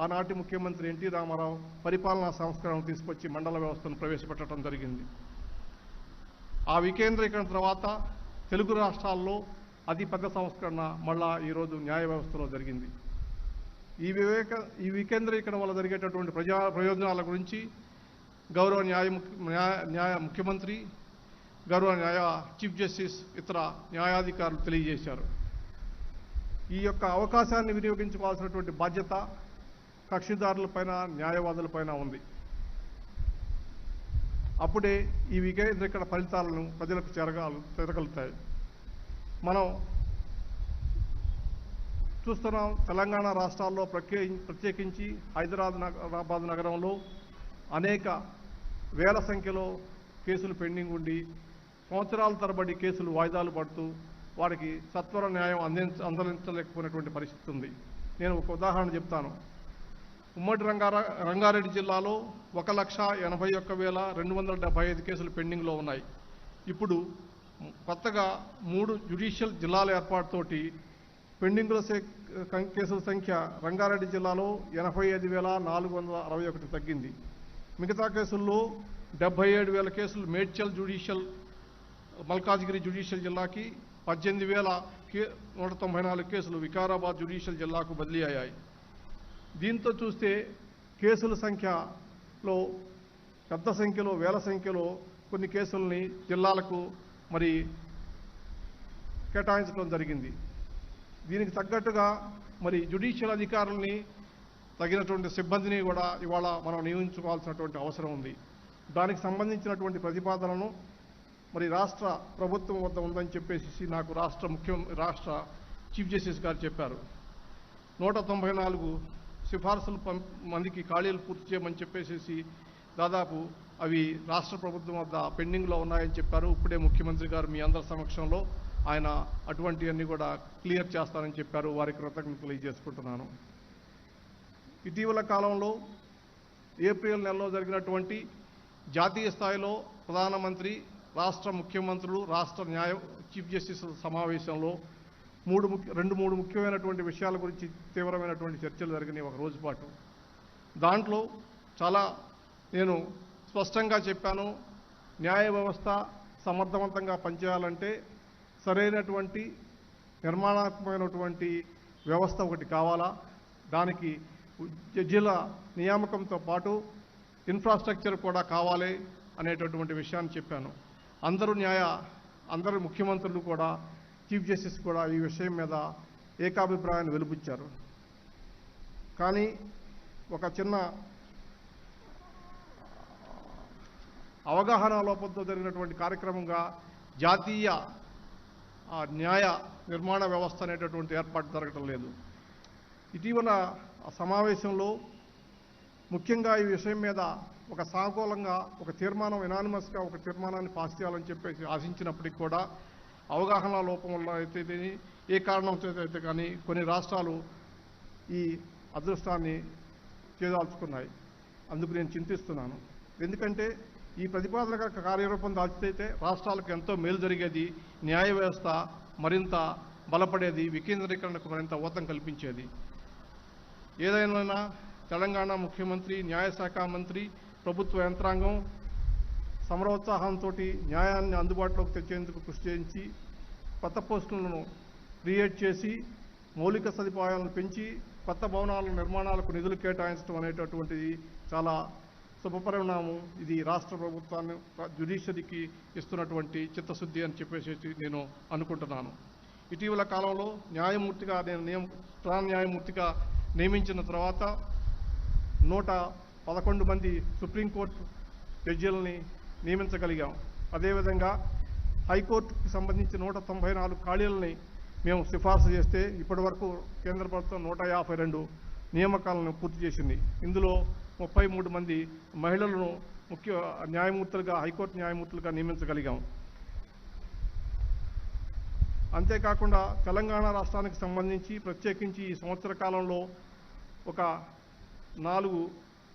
F: ఆనాటి ముఖ్యమంత్రి ఎన్టీ రామారావు పరిపాలనా సంస్కరణ తీసుకొచ్చి మండల వ్యవస్థను ప్రవేశపెట్టడం జరిగింది. ఆ వికేంద్రీకరణ తర్వాత తెలుగు రాష్ట్రాల్లో అతి పెద్ద సంస్కరణ మళ్ళా ఈరోజు న్యాయ వ్యవస్థలో జరిగింది. ఈ వికేంద్రీకరణ వల్ల జరిగేటటువంటి ప్రయోజనాల గురించి గౌరవ ముఖ్యమంత్రి, గౌరవ చీఫ్ జస్టిస్, ఇతర న్యాయాధికారులు తెలియజేశారు. ఈ యొక్క అవకాశాన్ని వినియోగించుకోవాల్సినటువంటి బాధ్యత కక్షిదారులపైన, న్యాయవాదులపైన ఉంది. అప్పుడే ఈ వికేంద్రీకరణ ఫలితాలను ప్రజలకు చేరగలుగుతాయి. మనం చూస్తున్నాం, తెలంగాణ రాష్ట్రాల్లో ప్రత్యేకించి హైదరాబాద్ నగరంలో అనేక వేల సంఖ్యలో కేసులు పెండింగ్ ఉండి సంవత్సరాల తరబడి కేసులు వాయిదాలు పడుతూ వారికి సత్వర న్యాయం అందించలేకపోయినటువంటి పరిస్థితి ఉంది. నేను ఒక ఉదాహరణ చెప్తాను. ఉమ్మడి రంగారెడ్డి జిల్లాలో 1,81,275 కేసులు పెండింగ్లో ఉన్నాయి. ఇప్పుడు కొత్తగా 3 జ్యుడిషియల్ జిల్లాల ఏర్పాటుతోటి పెండింగ్లో కేసుల సంఖ్య రంగారెడ్డి జిల్లాలో 85,461 తగ్గింది. మిగతా కేసుల్లో 77,000 కేసులు మేడ్చల్ జ్యుడిషియల్, మల్కాజ్గిరి జ్యుడిషియల్ జిల్లాకి, 18,194 కేసులు వికారాబాద్ జ్యుడిషియల్ జిల్లాకు బదిలీ అయ్యాయి. దీంతో చూస్తే కేసుల సంఖ్యలో పెద్ద సంఖ్యలో, వేల సంఖ్యలో కొన్ని కేసుల్ని జిల్లాలకు మరి కేటాయించడం జరిగింది. దీనికి తగ్గట్టుగా మరి జ్యుడిషియల్ అధికారుల్ని, తగినటువంటి సిబ్బందిని కూడా ఇవాళ మనం నియమించుకోవాల్సినటువంటి అవసరం ఉంది. దానికి సంబంధించినటువంటి ప్రతిపాదనను మరి రాష్ట్ర ప్రభుత్వం వద్ద ఉందని చెప్పేసి నాకు రాష్ట్ర చీఫ్ జస్టిస్ గారు చెప్పారు. 194 సిఫార్సులు మందికి ఖాళీలు పూర్తి చేయమని చెప్పేసి దాదాపు అవి రాష్ట్ర ప్రభుత్వం వద్ద పెండింగ్లో ఉన్నాయని చెప్పారు. ఇప్పుడే ముఖ్యమంత్రి గారు మీ అందరి సమక్షంలో ఆయన అటువంటివన్నీ కూడా క్లియర్ చేస్తానని చెప్పారు. వారికి కృతజ్ఞతలు తెలియజేసుకుంటున్నాను. ఇటీవల కాలంలో ఏప్రిల్ నెలలో జరిగినటువంటి జాతీయ స్థాయిలో ప్రధానమంత్రి, రాష్ట్ర ముఖ్యమంత్రులు, రాష్ట్ర చీఫ్ జస్టిస్ సమావేశంలో 2-3 ముఖ్యమైనటువంటి విషయాల గురించి తీవ్రమైనటువంటి చర్చలు జరిగినాయి ఒక రోజు పాటు. దాంట్లో చాలా నేను స్పష్టంగా చెప్పాను, న్యాయ వ్యవస్థ సమర్థవంతంగా పనిచేయాలంటే సరైనటువంటి నిర్మాణాత్మకమైనటువంటి వ్యవస్థ ఒకటి కావాలా, దానికి జడ్జిల నియామకంతో పాటు ఇన్ఫ్రాస్ట్రక్చర్ కూడా కావాలి అనేటటువంటి విషయాన్ని చెప్పాను. అందరూ ముఖ్యమంత్రులు కూడా, చీఫ్ జస్టిస్ కూడా ఈ విషయం మీద ఏకాభిప్రాయాన్ని వెలుబుచ్చారు. కానీ ఒక చిన్న అవగాహన లోపంతో జరిగినటువంటి కార్యక్రమంగా జాతీయ న్యాయ నిర్మాణ వ్యవస్థ అనేటటువంటి ఏర్పాటు జరగటం లేదు. ఇటీవల సమావేశంలో ముఖ్యంగా ఈ విషయం మీద ఒక సానుకూలంగా ఒక తీర్మానం, ఎనానిమస్గా ఒక తీర్మానాన్ని పాస్ చేయాలని చెప్పేసి ఆశించినప్పటికీ కూడా అవగాహన లోపం వల్ల అయితే ఏ కారణం అయితే కానీ కొన్ని రాష్ట్రాలు ఈ అదృష్టాన్ని చేదాల్చుకున్నాయి. అందుకు నేను చింతిస్తున్నాను. ఎందుకంటే ఈ ప్రతిపాదన కార్యరూపం దాచితే రాష్ట్రాలకు ఎంతో మేలు జరిగేది, న్యాయ వ్యవస్థ మరింత బలపడేది, వికేంద్రీకరణకు మరింత ఊతం కల్పించేది. ఏదైనా తెలంగాణ ముఖ్యమంత్రి, న్యాయశాఖ మంత్రి, ప్రభుత్వ యంత్రాంగం సమరోత్సాహంతో న్యాయాన్ని అందుబాటులోకి తెచ్చేందుకు కృషి చేయించి కొత్త పోస్టులను క్రియేట్ చేసి మౌలిక సదుపాయాలను పెంచి కొత్త భవనాల నిర్మాణాలకు నిధులు కేటాయించడం అనేటటువంటిది చాలా శుభపరిణామం. ఇది రాష్ట్ర ప్రభుత్వాన్ని, జ్యుడిషియరీకి ఇస్తున్నటువంటి చిత్తశుద్ధి అని చెప్పేసి నేను అనుకుంటున్నాను. ఇటీవల కాలంలో న్యాయమూర్తిగా ప్రధాన న్యాయమూర్తిగా నియమించిన తర్వాత 111 మంది సుప్రీంకోర్టు జడ్జీలని నియమించగలిగాం. అదేవిధంగా హైకోర్టుకి సంబంధించి 194 ఖాళీలని మేము సిఫార్సు చేస్తే ఇప్పటి వరకు కేంద్ర ప్రభుత్వం 152 నియామకాలను పూర్తి చేసింది. ఇందులో 33 మంది మహిళలను ముఖ్య న్యాయమూర్తులుగా హైకోర్టు న్యాయమూర్తులుగా నియమించగలిగాం. అంతేకాకుండా తెలంగాణ రాష్ట్రానికి సంబంధించి ప్రత్యేకించి ఈ సంవత్సర కాలంలో ఒక 4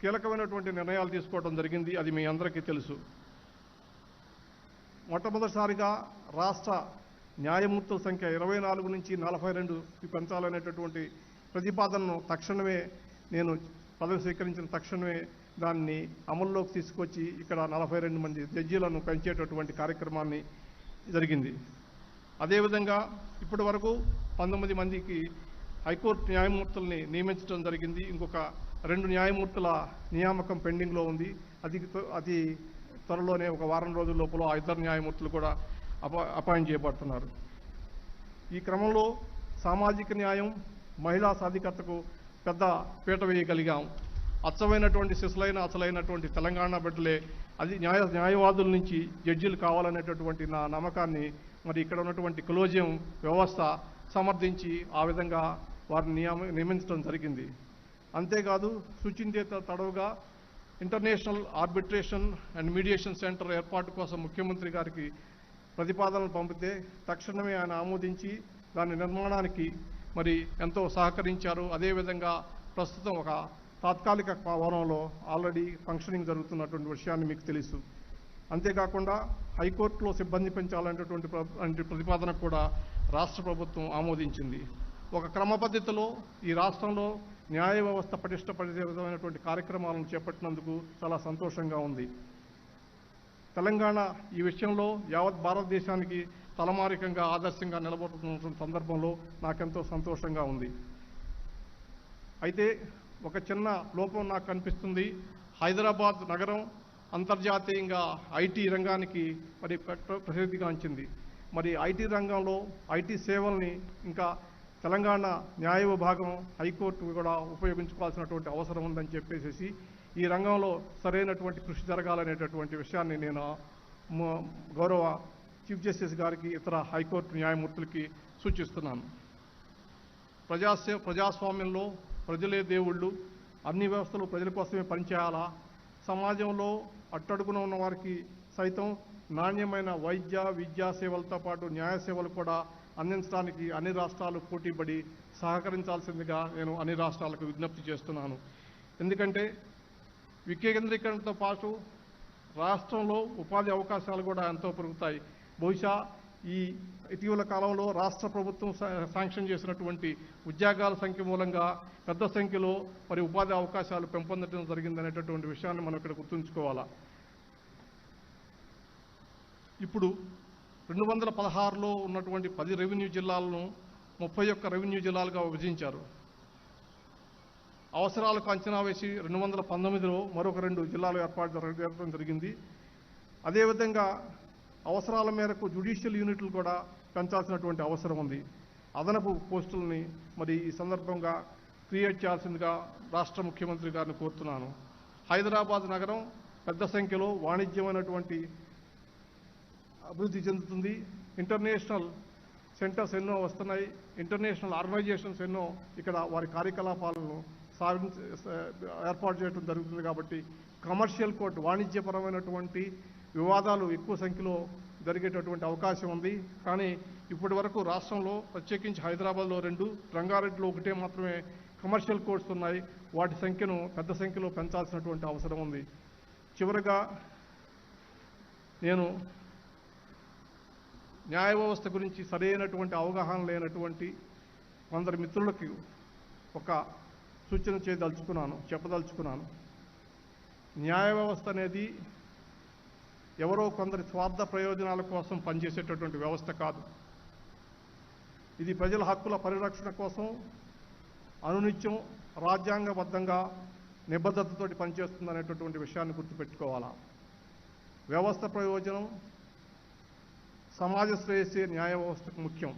F: కీలకమైనటువంటి నిర్ణయాలు తీసుకోవడం జరిగింది. అది మీ అందరికీ తెలుసు. మొట్టమొదటిసారిగా రాష్ట్ర న్యాయమూర్తుల సంఖ్య 24 నుంచి 42 పెంచాలనేటటువంటి ప్రతిపాదనను తక్షణమే నేను పదవి స్వీకరించిన తక్షణమే దాన్ని అమల్లోకి తీసుకొచ్చి ఇక్కడ 42 మంది జడ్జీలను పెంచేటటువంటి కార్యక్రమాన్ని జరిగింది. అదేవిధంగా ఇప్పటి వరకు 19 మందికి హైకోర్టు న్యాయమూర్తుల్ని నియమించడం జరిగింది. ఇంకొక 2 న్యాయమూర్తుల నియామకం పెండింగ్లో ఉంది. అది త్వరలోనే ఒక వారం రోజుల లోపల 2 న్యాయమూర్తులు కూడా అపాయింట్ చేయబడుతున్నారు. ఈ క్రమంలో సామాజిక న్యాయం, మహిళా సాధికారతకు పెద్ద పీట వేయగలిగాం. అచ్చమైనటువంటి అసలైనటువంటి తెలంగాణ బిడ్డలే అది న్యాయవాదుల నుంచి జడ్జీలు కావాలనేటటువంటి నా నమ్మకాన్ని మరి ఇక్కడ ఉన్నటువంటి కొలీజియం వ్యవస్థ సమర్థించి ఆ విధంగా వారిని నియమించడం జరిగింది. అంతేకాదు సూచించేత తడవుగా international arbitration and mediation centre ఏర్పాటు కోసం ముఖ్యమంత్రి గారికి ప్రతిపాదనలు పంపితే తక్షణమే ఆయన ఆమోదించి దాని నిర్మాణానికి మరి ఎంతో సహకరించారు. అదేవిధంగా ప్రస్తుతం ఒక తాత్కాలిక భవనంలో ఆల్రెడీ ఫంక్షనింగ్ జరుగుతున్నటువంటి విషయాన్ని మీకు తెలుసు. అంతేకాకుండా హైకోర్టులో సిబ్బంది పెంచాలనేటటువంటి ప్రతిపాదన కూడా రాష్ట్ర ప్రభుత్వం ఆమోదించింది. ఒక క్రమ పద్ధతిలో ఈ రాష్ట్రంలో న్యాయ వ్యవస్థ పటిష్టపరిచే విధమైనటువంటి కార్యక్రమాలను చేపట్టినందుకు చాలా సంతోషంగా ఉంది. తెలంగాణ ఈ విషయంలో యావత్ భారతదేశానికి తలమారికంగా ఆదర్శంగా నిలబడుతున్న సందర్భంలో నాకెంతో సంతోషంగా ఉంది. అయితే ఒక చిన్న లోపం నాకు కనిపిస్తుంది. హైదరాబాద్ నగరం అంతర్జాతీయంగా ఐటీ రంగానికి మరి ప్రసిద్ధిగాంచింది. మరి ఐటీ రంగంలో ఐటీ సేవల్ని ఇంకా తెలంగాణ న్యాయ విభాగం హైకోర్టు కూడా ఉపయోగించుకోవాల్సినటువంటి అవసరం ఉందని చెప్పేసి ఈ రంగంలో సరైనటువంటి కృషి జరగాలనేటటువంటి విషయాన్ని నేను గౌరవ చీఫ్ జస్టిస్ గారికి ఇతర హైకోర్టు న్యాయమూర్తులకి సూచిస్తున్నాను. ప్రజాస్వామ్యంలో ప్రజలే దేవుళ్ళు, అన్ని వ్యవస్థలు ప్రజల కోసమే పనిచేయాలా, సమాజంలో అట్టడుగున ఉన్న వారికి సైతం నాణ్యమైన వైద్య విద్యా సేవలతో పాటు న్యాయ సేవలు కూడా అందించడానికి అన్ని రాష్ట్రాలు పోటీపడి సహకరించాల్సిందిగా నేను అన్ని రాష్ట్రాలకు విజ్ఞప్తి చేస్తున్నాను. ఎందుకంటే వికేంద్రీకరణతో పాటు రాష్ట్రంలో ఉపాధి అవకాశాలు కూడా ఎంతో పెరుగుతాయి. బహుశా ఈ ఇటీవల కాలంలో రాష్ట్ర ప్రభుత్వం శాంక్షన్ చేసినటువంటి ఉద్యోగాల సంఖ్య మూలంగా పెద్ద సంఖ్యలో మరి ఉపాధి అవకాశాలు పెంపొందడం జరిగిందనేటటువంటి విషయాన్ని మనం ఇక్కడ గుర్తుంచుకోవాలా. ఇప్పుడు 2016లో ఉన్నటువంటి 10 రెవెన్యూ జిల్లాలను 31 రెవెన్యూ జిల్లాలుగా విభజించారు. అవసరాలకు అంచనా వేసి 2019లో మరొక 2 జిల్లాలు ఏర్పాటు జరగడం జరిగింది. అదేవిధంగా అవసరాల మేరకు జ్యుడిషియల్ యూనిట్లు కూడా పెంచాల్సినటువంటి అవసరం ఉంది. అదనపు పోస్టుల్ని మరి ఈ సందర్భంగా క్రియేట్ చేయాల్సిందిగా రాష్ట్ర ముఖ్యమంత్రి గారిని కోరుతున్నాను. హైదరాబాద్ నగరం పెద్ద సంఖ్యలో వాణిజ్యమైనటువంటి అభివృద్ధి చెందుతుంది. ఇంటర్నేషనల్ సెంటర్స్ ఎన్నో వస్తున్నాయి. ఇంటర్నేషనల్ ఆర్గనైజేషన్స్ ఎన్నో ఇక్కడ వారి కార్యకలాపాలను ఏర్పాటు చేయడం జరుగుతుంది. కాబట్టి కమర్షియల్ కోర్టు వాణిజ్యపరమైనటువంటి వివాదాలు ఎక్కువ సంఖ్యలో జరిగేటటువంటి అవకాశం ఉంది. కానీ ఇప్పటి వరకు రాష్ట్రంలో ప్రత్యేకించి హైదరాబాద్లో 2, రంగారెడ్డిలో 1 మాత్రమే కమర్షియల్ కోర్ట్స్ ఉన్నాయి. వాటి సంఖ్యను పెద్ద సంఖ్యలో పెంచాల్సినటువంటి అవసరం ఉంది. చివరగా నేను న్యాయ వ్యవస్థ గురించి సరైనటువంటి అవగాహన లేనటువంటి కొందరు మిత్రులకి ఒక సూచన చెప్పదలుచుకున్నాను. న్యాయ వ్యవస్థ అనేది ఎవరో కొందరి స్వార్థ ప్రయోజనాల కోసం పనిచేసేటటువంటి వ్యవస్థ కాదు. ఇది ప్రజల హక్కుల పరిరక్షణ కోసం అనునిత్యం రాజ్యాంగబద్ధంగా నిబద్ధతతో పనిచేస్తుందనేటటువంటి విషయాన్ని గుర్తుపెట్టుకోవాలా. వ్యవస్థ ప్రయోజనం సమాజ శ్రేయస్సే న్యాయ వ్యవస్థకు ముఖ్యం.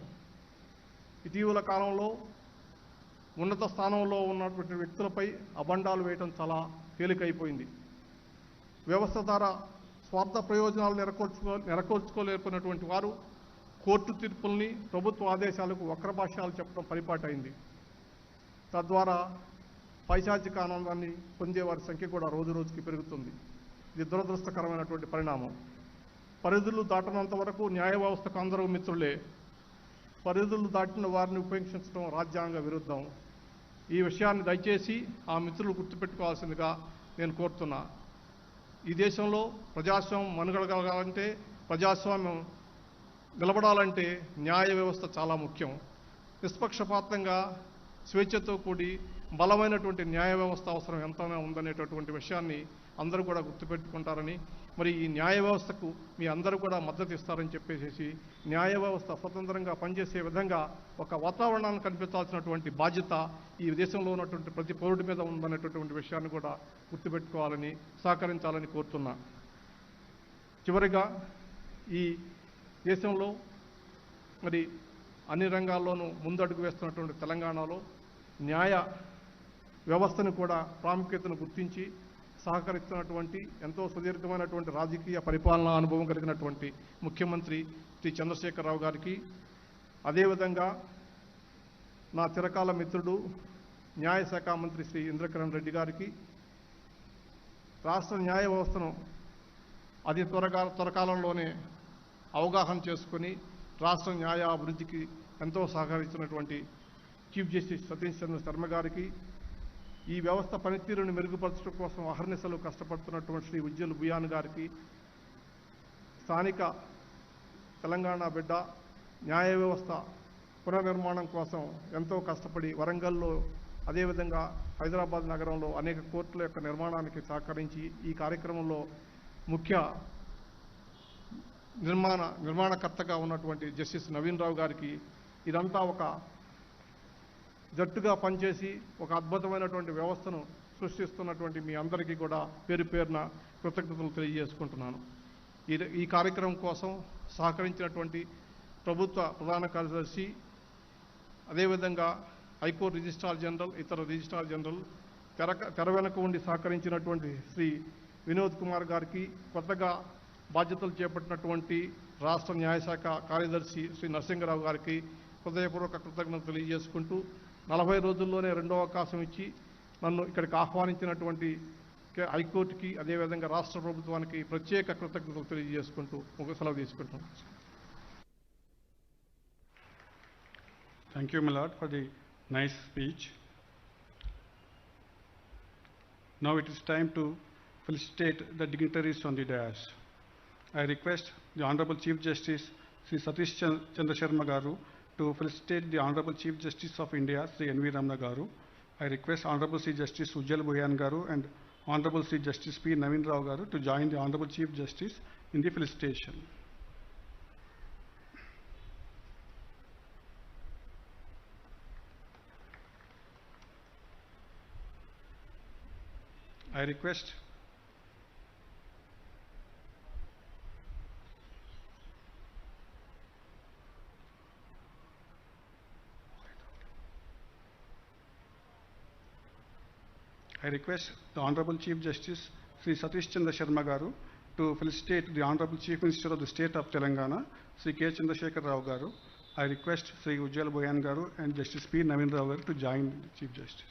F: ఇటీవల కాలంలో ఉన్నత స్థానంలో ఉన్నటువంటి వ్యక్తులపై అబండాలు వేయటం చాలా తేలికైపోయింది. వ్యవస్థ ద్వారా స్వార్థ ప్రయోజనాలు నెరవేర్చుకోలేకపోయినటువంటి వారు కోర్టు తీర్పుల్ని ప్రభుత్వ ఆదేశాలకు వక్రభాష్యాలు చెప్పడం పరిపాటైంది. తద్వారా పైశాచిక ఆనందాన్ని పొందే వారి సంఖ్య కూడా రోజు రోజుకి పెరుగుతుంది. ఇది దురదృష్టకరమైనటువంటి పరిణామం. పరిధులు దాటనంత వరకు న్యాయ వ్యవస్థకు అందరూ మిత్రులే. పరిధులు దాటిన వారిని ఉపేక్షించడం రాజ్యాంగ విరుద్ధం. ఈ విషయాన్ని దయచేసి ఆ మిత్రులు గుర్తుపెట్టుకోవాల్సిందిగా నేను కోరుతున్నా. ఈ దేశంలో ప్రజాస్వామ్యం మనుగడగలగాలంటే, ప్రజాస్వామ్యం నిలబడాలంటే న్యాయ వ్యవస్థ చాలా ముఖ్యం. నిష్పక్షపాతంగా స్వేచ్ఛతో కూడి బలమైనటువంటి న్యాయ వ్యవస్థ అవసరం ఎంతైనా ఉందనేటటువంటి విషయాన్ని అందరూ కూడా గుర్తుపెట్టుకుంటారని, మరి ఈ న్యాయ వ్యవస్థకు మీ అందరూ కూడా మద్దతు ఇస్తారని చెప్పేసి, న్యాయ వ్యవస్థ స్వతంత్రంగా పనిచేసే విధంగా ఒక వాతావరణాన్ని కల్పించాల్సినటువంటి బాధ్యత ఈ దేశంలో ఉన్నటువంటి ప్రతి పౌరుడి మీద ఉందనేటటువంటి విషయాన్ని కూడా గుర్తుపెట్టుకోవాలని, సహకరించాలని కోరుతున్నా. చివరిగా ఈ దేశంలో మరి అన్ని రంగాల్లోనూ ముందడుగు వేస్తున్నటువంటి తెలంగాణలో న్యాయ వ్యవస్థను కూడా ప్రాముఖ్యతను గుర్తించి సహకరిస్తున్నటువంటి ఎంతో సుదీర్ఘమైనటువంటి రాజకీయ పరిపాలనా అనుభవం కలిగినటువంటి ముఖ్యమంత్రి శ్రీ చంద్రశేఖరరావు గారికి, అదేవిధంగా నా చిరకాల మిత్రుడు న్యాయశాఖ మంత్రి శ్రీ ఇంద్రకరణ్ రెడ్డి గారికి, రాష్ట్ర న్యాయ వ్యవస్థను అతి త్వరకాలంలోనే అవగాహన చేసుకుని రాష్ట్ర న్యాయ అభివృద్ధికి ఎంతో సహకరిస్తున్నటువంటి చీఫ్ జస్టిస్ సతీష్ చంద్ర శర్మ గారికి, ఈ వ్యవస్థ పనితీరును మెరుగుపరచడం కోసం అహర్నిశలు కష్టపడుతున్నటువంటి శ్రీ ఉజ్జల్ భుయాన్ గారికి, స్థానిక తెలంగాణ బిడ్డ న్యాయ వ్యవస్థ పునర్నిర్మాణం కోసం ఎంతో కష్టపడి వరంగల్లో, అదేవిధంగా హైదరాబాద్ నగరంలో అనేక కోర్టుల యొక్క నిర్మాణానికి సహకరించి ఈ కార్యక్రమంలో ముఖ్య నిర్మాణకర్తగా ఉన్నటువంటి జస్టిస్ నవీన్ రావు గారికి, ఇదంతా ఒక జట్టుగా పనిచేసి ఒక అద్భుతమైనటువంటి వ్యవస్థను సృష్టిస్తున్నటువంటి మీ అందరికీ కూడా పేరు పేరున కృతజ్ఞతలు తెలియజేసుకుంటున్నాను. ఈ కార్యక్రమం కోసం సహకరించినటువంటి ప్రభుత్వ ప్రధాన కార్యదర్శి, అదేవిధంగా హైకోర్టు రిజిస్ట్రార్ జనరల్, ఇతర రిజిస్ట్రార్ జనరల్, తెర వెనక ఉండి సహకరించినటువంటి శ్రీ వినోద్ కుమార్ గారికి, కొత్తగా బాధ్యతలు చేపట్టినటువంటి రాష్ట్ర న్యాయశాఖ కార్యదర్శి శ్రీ నరసింహరావు గారికి హృదయపూర్వక కృతజ్ఞతలు తెలియజేసుకుంటూ, 40 రోజుల్లోనే రెండో అవకాశం ఇచ్చి నన్ను ఇక్కడికి ఆహ్వానించినటువంటి హైకోర్టుకి, అదేవిధంగా రాష్ట్ర ప్రభుత్వానికి ప్రత్యేక కృతజ్ఞతలు తెలియజేసుకుంటూ ఒక సెలవు తీసుకుంటున్నాను.
A: Thank you, my lord, for the nice speech. Now it is time to felicitate the dignitaries on the dais. I request the Honorable Chief Justice Sri Satish Chandra Sharma Garu to felicitate the Honorable Chief Justice of India Sri N.V. Ramana Garu. I request Honorable Sri Justice Ujjal Bhuyan Garu and Honorable Sri Justice P. Naveen Rao Garu to join the Honorable Chief Justice in the felicitation. I request the Honorable Chief Justice Sri Satish Chandra Sharma Garu to felicitate the Honorable Chief Minister of the State of Telangana Sri K. Chandrasekhar Rao Garu. I request Sri Ujjal Bhuyan Garu and Justice P. Naveen Rao Garu to join the Chief Justice.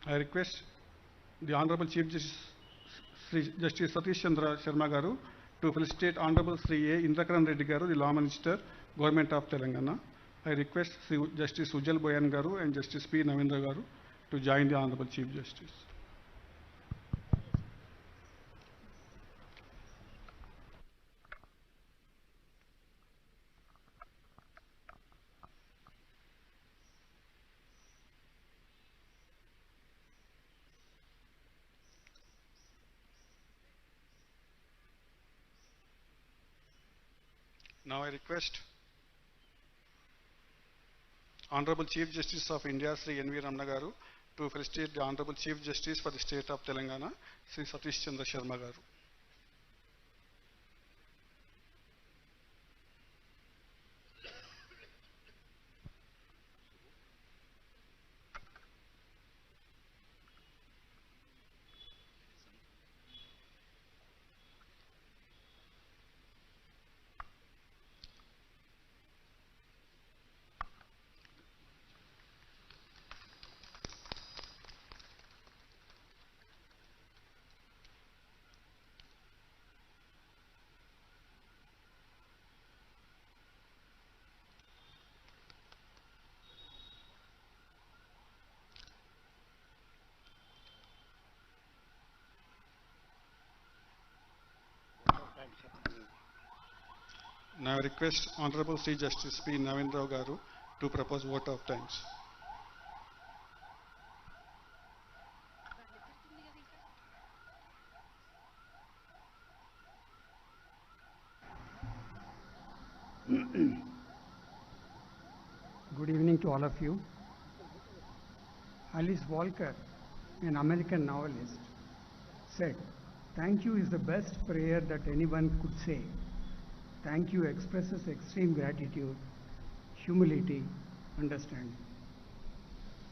A: I request the Honorable Chief Justice Sri Justice Satish Chandra Sharma Garu to felicitate Honorable Sri A. Indrakaran Reddy Garu, the Law Minister, Government of Telangana. I request Sri Justice Ujjal Bhuyan Garu and Justice P. Naveen Rao Garu to join the Honorable Chief Justice. Now I request Honorable Chief Justice of India Sri N.V. Ramana Garu to felicitate the Honorable Chief Justice for the State of Telangana Sri Satish Chandra Sharma Garu. Now I request Honorable Sri Justice P. Navendra Garu to propose vote of thanks.
G: Good evening to all of you. Alice Walker, an American novelist, said, "Thank you is the best prayer that anyone could say. Thank you expresses extreme gratitude, humility, understanding."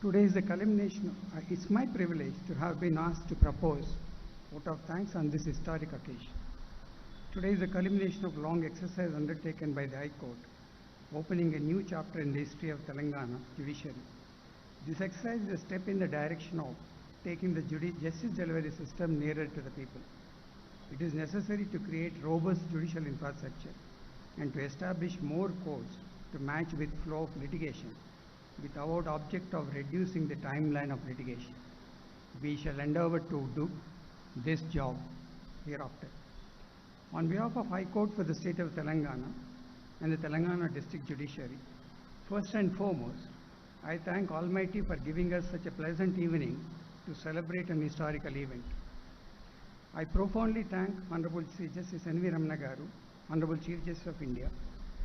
G: Today is the culmination. It's my privilege to have been asked to propose vote of thanks on this historic occasion. Today is the culmination of long exercise undertaken by the High Court, opening a new chapter in the history of Telangana judiciary. This exercise is a step in the direction of taking the justice delivery system nearer to the people. It is necessary to create robust judicial infrastructure and to establish more courts to match with flow of litigation, with our object of reducing the timeline of litigation. We shall endeavor to do this job hereafter. On behalf of High Court for the state of Telangana and the Telangana District Judiciary, first and foremost, I thank Almighty for giving us such a pleasant evening to celebrate an historical event. I profoundly thank Honorable Sri Justice N.V. Ramana Garu, Honorable Chief Justice of India,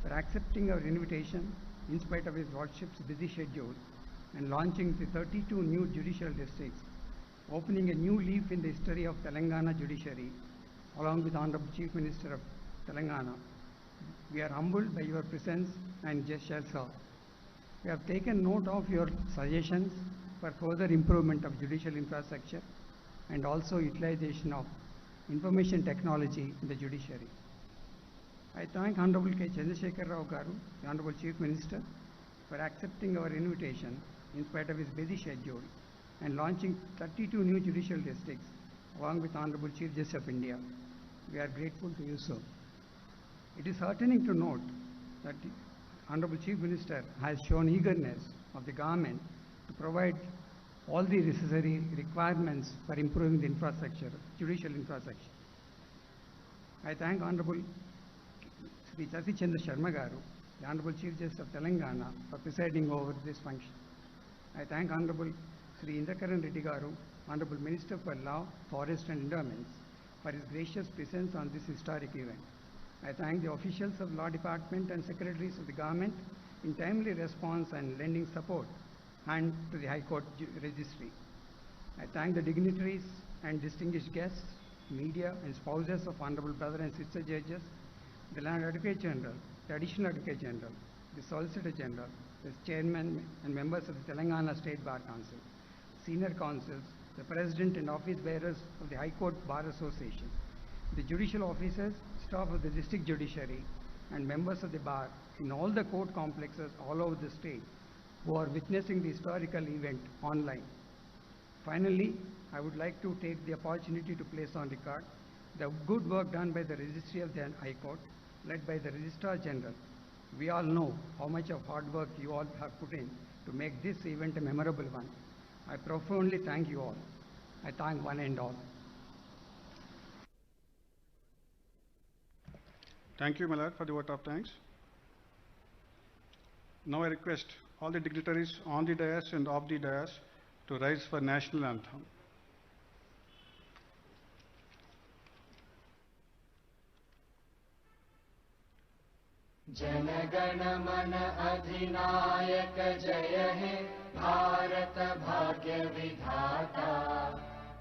G: for accepting our invitation in spite of his Lordship's busy schedule and launching the 32 new judicial districts, opening a new leaf in the history of Telangana judiciary, along with Honorable Chief Minister of Telangana. We are humbled by your presence and gestures, sir. We have taken note of your suggestions for further improvement of judicial infrastructure and also utilization of information technology in the judiciary. I thank Honorable K. Chandrasekhar Rao Garu, the Honorable Chief Minister, for accepting our invitation in spite of his busy schedule and launching 32 new judicial districts along with Honorable Chief Justice of India. We are grateful to you, sir. It is heartening to note that the Honorable Chief Minister has shown eagerness of the government to provide all the necessary requirements for improving the infrastructure, judicial infrastructure. I thank Honorable Sri Sati Chandra Sharma Garu, the Honorable Chief Justice of Telangana, for presiding over this function. I thank Honorable Sri Indrakaran Reddy Garu, Honorable Minister for Law, Forest and Endowments, for his gracious presence on this historic event. I thank the officials of Law Department and secretaries of the government in timely response and lending support and to the High Court Registry. I thank the dignitaries and distinguished guests, media and spouses of Honorable Brother and Sister Judges, the Land Advocate General, the Additional Advocate General, the Solicitor General, the Chairman and members of the Telangana State Bar Council, Senior Counsels, the President and Office Bearers of the High Court Bar Association, the judicial officers, staff of the District Judiciary, and members of the Bar in all the court complexes all over the state who are witnessing the historical event online. Finally, I would like to take the opportunity to place on record the good work done by the Registry of the High Court, led by the Registrar General. We all know how much of hard work you all have put in to make this event a memorable one. I profoundly thank you all. I thank one and all.
A: Thank you, my lord, for the vote of thanks. Now I request all the dignitaries on the dais and off the dais to rise for national anthem.
B: Jana Gana मन अधिनायक जय हे भारत भाग्य विधाता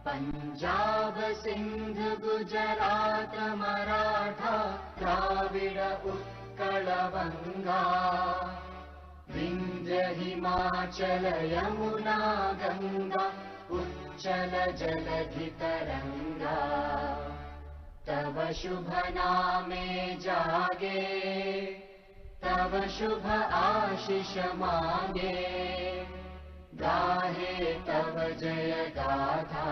B: पंजाब सिंध गुजरात मराठा द्राविड उत्कल बंगा विंध्य हिमाचल यमुना गंगा उच्चल जलधि तरंगा तव शुभ नामे जागे तव शुभ आशीष मांगे गाहे तव जय गाथा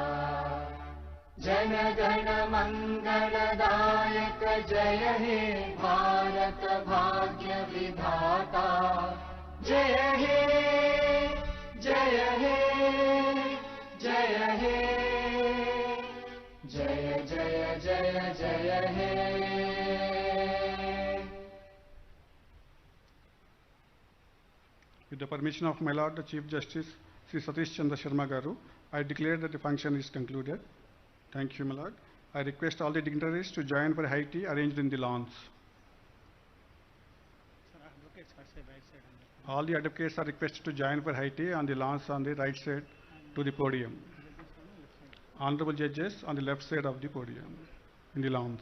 B: जन गण मंगलदायक जय हे भारत भाग्य विधाता जय हे जय हे जय हे जय जय जय जय हे
A: the permission of my Lord, the Chief Justice, Sri Satish Chandra Sharma Garu, I declare that the function is concluded. Thank you, my Lord. I request all the dignitaries to join for high tea arranged in the lawns. All the advocates are requested to join for high tea on the lawns on the right side to the podium. Honorable judges on the left side of the podium in the lawns.